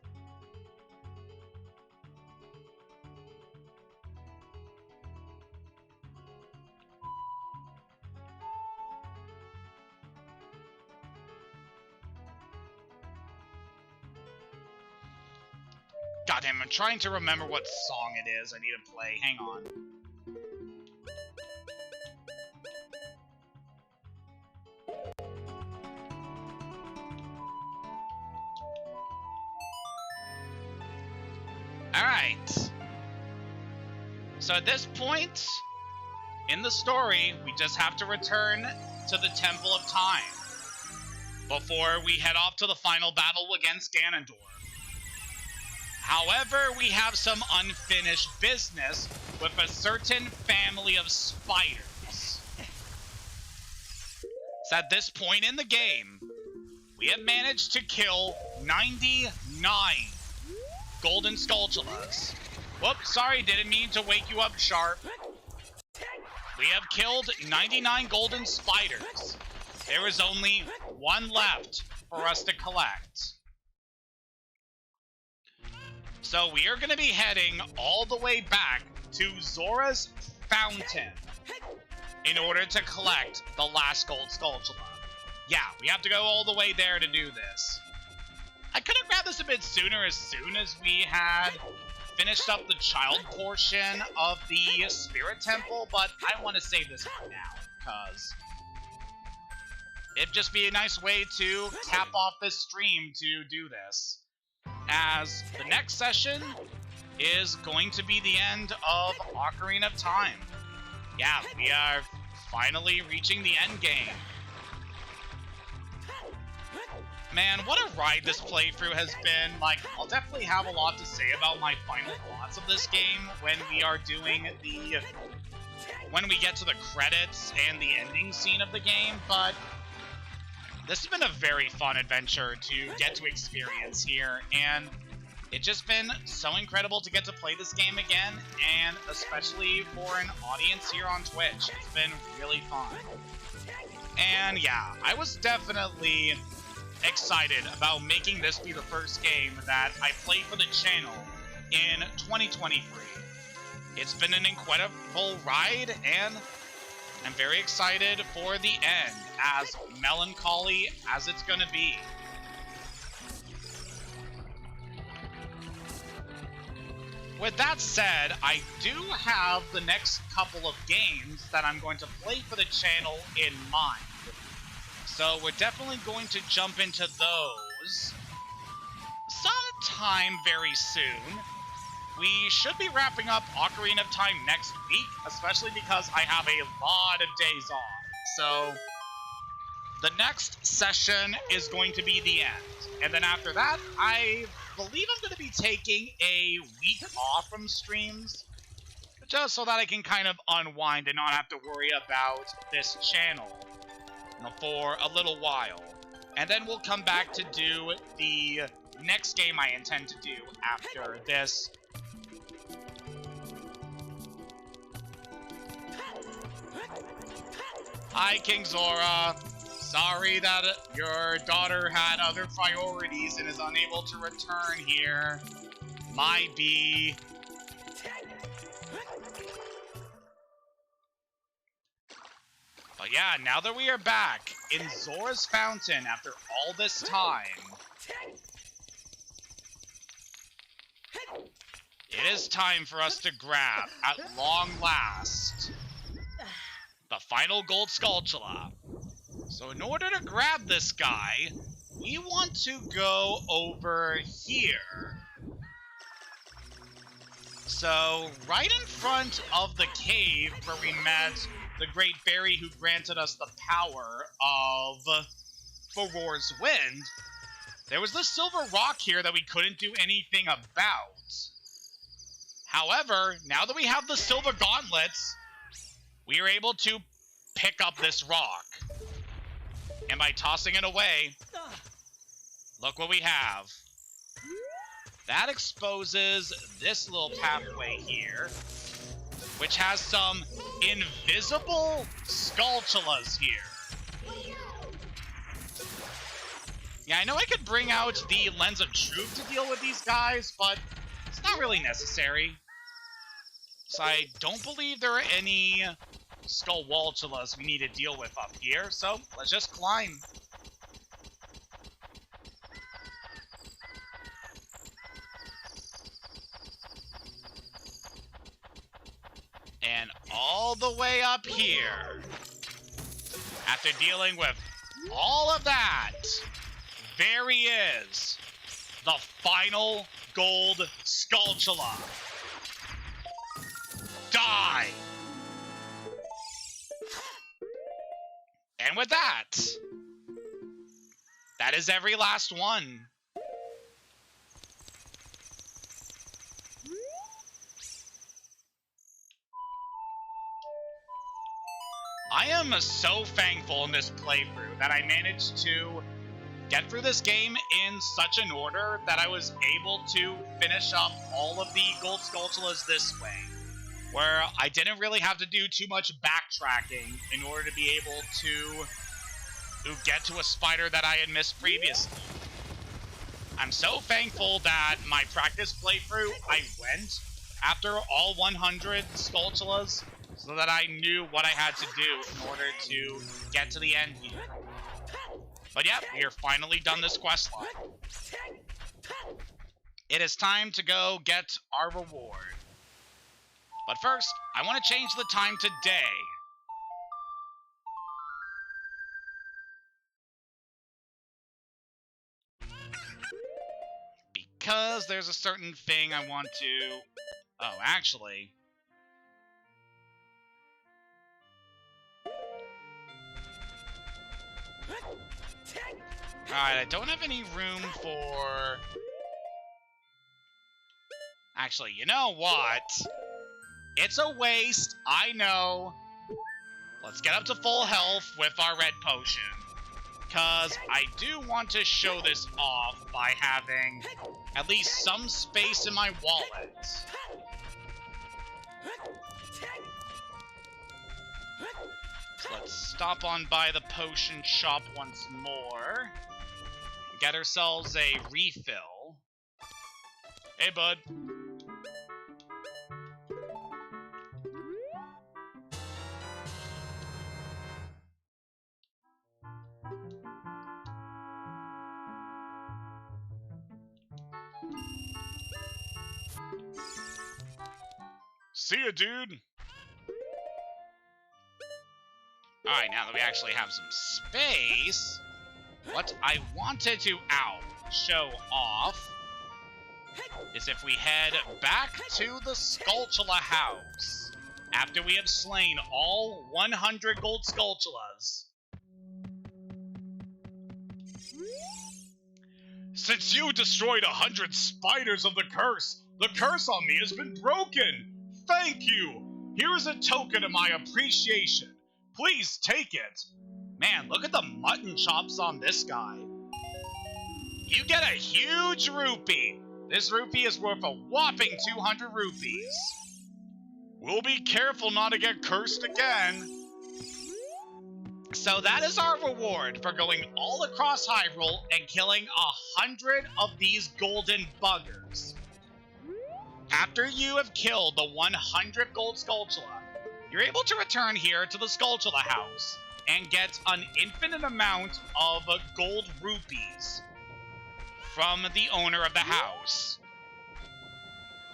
[SPEAKER 1] Goddamn, I'm trying to remember what song it is I need to play. Hang on. Alright. So at this point in the story, we just have to return to the Temple of Time before we head off to the final battle against Ganondorf. However, we have some unfinished business with a certain family of spiders. So at this point in the game, we have managed to kill 99 golden Skulltulas. Whoops, sorry, didn't mean to wake you up, Sharp. We have killed 99 golden spiders. There is only one left for us to collect. So we are going to be heading all the way back to Zora's Fountain in order to collect the last gold Skulltula. Yeah, we have to go all the way there to do this. I could have grabbed this a bit sooner as soon as we had finished up the child portion of the Spirit Temple, but I want to save this for now, because it'd just be a nice way to cap off this stream to do this. As the next session is going to be the end of Ocarina of Time. Yeah, we are finally reaching the end game. Man, what a ride this playthrough has been. Like, I'll definitely have a lot to say about my final thoughts of this game when we are doing when we get to the credits and the ending scene of the game, but this has been a very fun adventure to get to experience here, and it's just been so incredible to get to play this game again, and especially for an audience here on Twitch. It's been really fun. And yeah, I was definitely excited about making this be the first game that I played for the channel in 2023. It's been an incredible ride, and I'm very excited for the end, as melancholy as it's gonna be. With that said, I do have the next couple of games that I'm going to play for the channel in mind. So we're definitely going to jump into those sometime very soon. We should be wrapping up Ocarina of Time next week, especially because I have a lot of days off. So the next session is going to be the end. And then after that, I believe I'm going to be taking a week off from streams, just so that I can kind of unwind and not have to worry about this channel for a little while. And then we'll come back to do the next game I intend to do after this. Hi, King Zora. Sorry that your daughter had other priorities and is unable to return here. My bee. But yeah, now that we are back in Zora's Fountain after all this time, it is time for us to grab, at long last, the final gold Skulltula. So in order to grab this guy, we want to go over here. So right in front of the cave where we met the great fairy who granted us the power of Farore's Wind, there was this silver rock here that we couldn't do anything about. However, now that we have the silver gauntlets, we are able to pick up this rock. And by tossing it away, look what we have. That exposes this little pathway here. which has some invisible Skulltulas here. Yeah, I know I could bring out the Lens of Truth to deal with these guys, but it's not really necessary. So I don't believe there are any Skulltulas we need to deal with up here, so let's just climb. And all the way up here, after dealing with all of that, there he is, the final gold Skulltula. Die! And with that, that is every last one. I am so thankful in this playthrough that I managed to get through this game in such an order that I was able to finish up all of the gold Skulltulas this way, where I didn't really have to do too much backtracking in order to be able to get to a spider that I had missed previously. I'm so thankful that my practice playthrough, I went after all 100 Skulltulas, so that I knew what I had to do in order to get to the end here. But yep, we are finally done this quest line. It is time to go get our reward. But first, I want to change the time to day. Because there's a certain thing I want to... Oh, actually... Alright, I don't have any room for... Actually, you know what? It's a waste, I know. Let's get up to full health with our red potion. Because I do want to show this off by having at least some space in my wallet. So let's stop on by the potion shop once more. Get ourselves a refill. Hey, bud.
[SPEAKER 2] See ya, dude.
[SPEAKER 1] Alright, now that we actually have some space, what I wanted to show off is if we head back to the Skulltula house after we have slain all 100 gold Skulltulas.
[SPEAKER 2] Since you destroyed 100 spiders of the curse on me has been broken. Thank you. Here is a token of my appreciation. Please take it.
[SPEAKER 1] Man, look at the mutton chops on this guy. You get a huge rupee. This rupee is worth a whopping 200 rupees.
[SPEAKER 2] We'll be careful not to get cursed again.
[SPEAKER 1] So that is our reward for going all across Hyrule and killing 100 of these golden buggers. After you have killed the 100 gold Skulltula, you're able to return here to the Skulltula house and get an infinite amount of gold rupees from the owner of the house.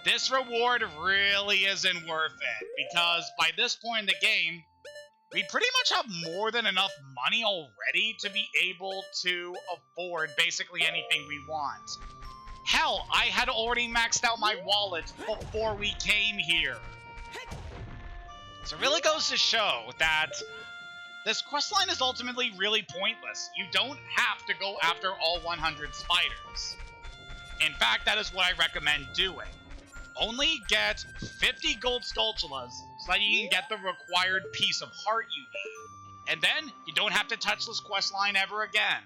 [SPEAKER 1] This reward really isn't worth it, because by this point in the game, we pretty much have more than enough money already to be able to afford basically anything we want. Hell, I had already maxed out my wallet before we came here. So it really goes to show that this questline is ultimately really pointless. You don't have to go after all 100 spiders. In fact, that is what I recommend doing. Only get 50 gold Skulltulas so that you can get the required piece of heart you need. And then, you don't have to touch this questline ever again.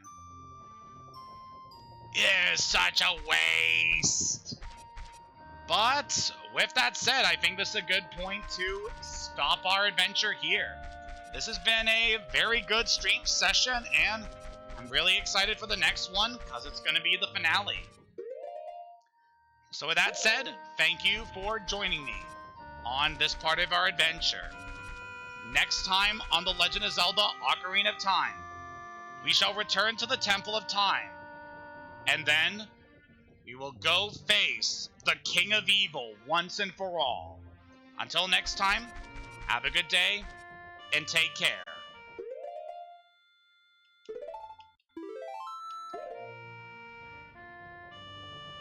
[SPEAKER 1] It's such a waste. But with that said, I think this is a good point to stop our adventure here. This has been a very good stream session, and I'm really excited for the next one because it's going to be the finale. So with that said, thank you for joining me on this part of our adventure. Next time on The Legend of Zelda Ocarina of Time, we shall return to the Temple of Time, and then we will go face the King of Evil once and for all. Until next time, have a good day, and take care.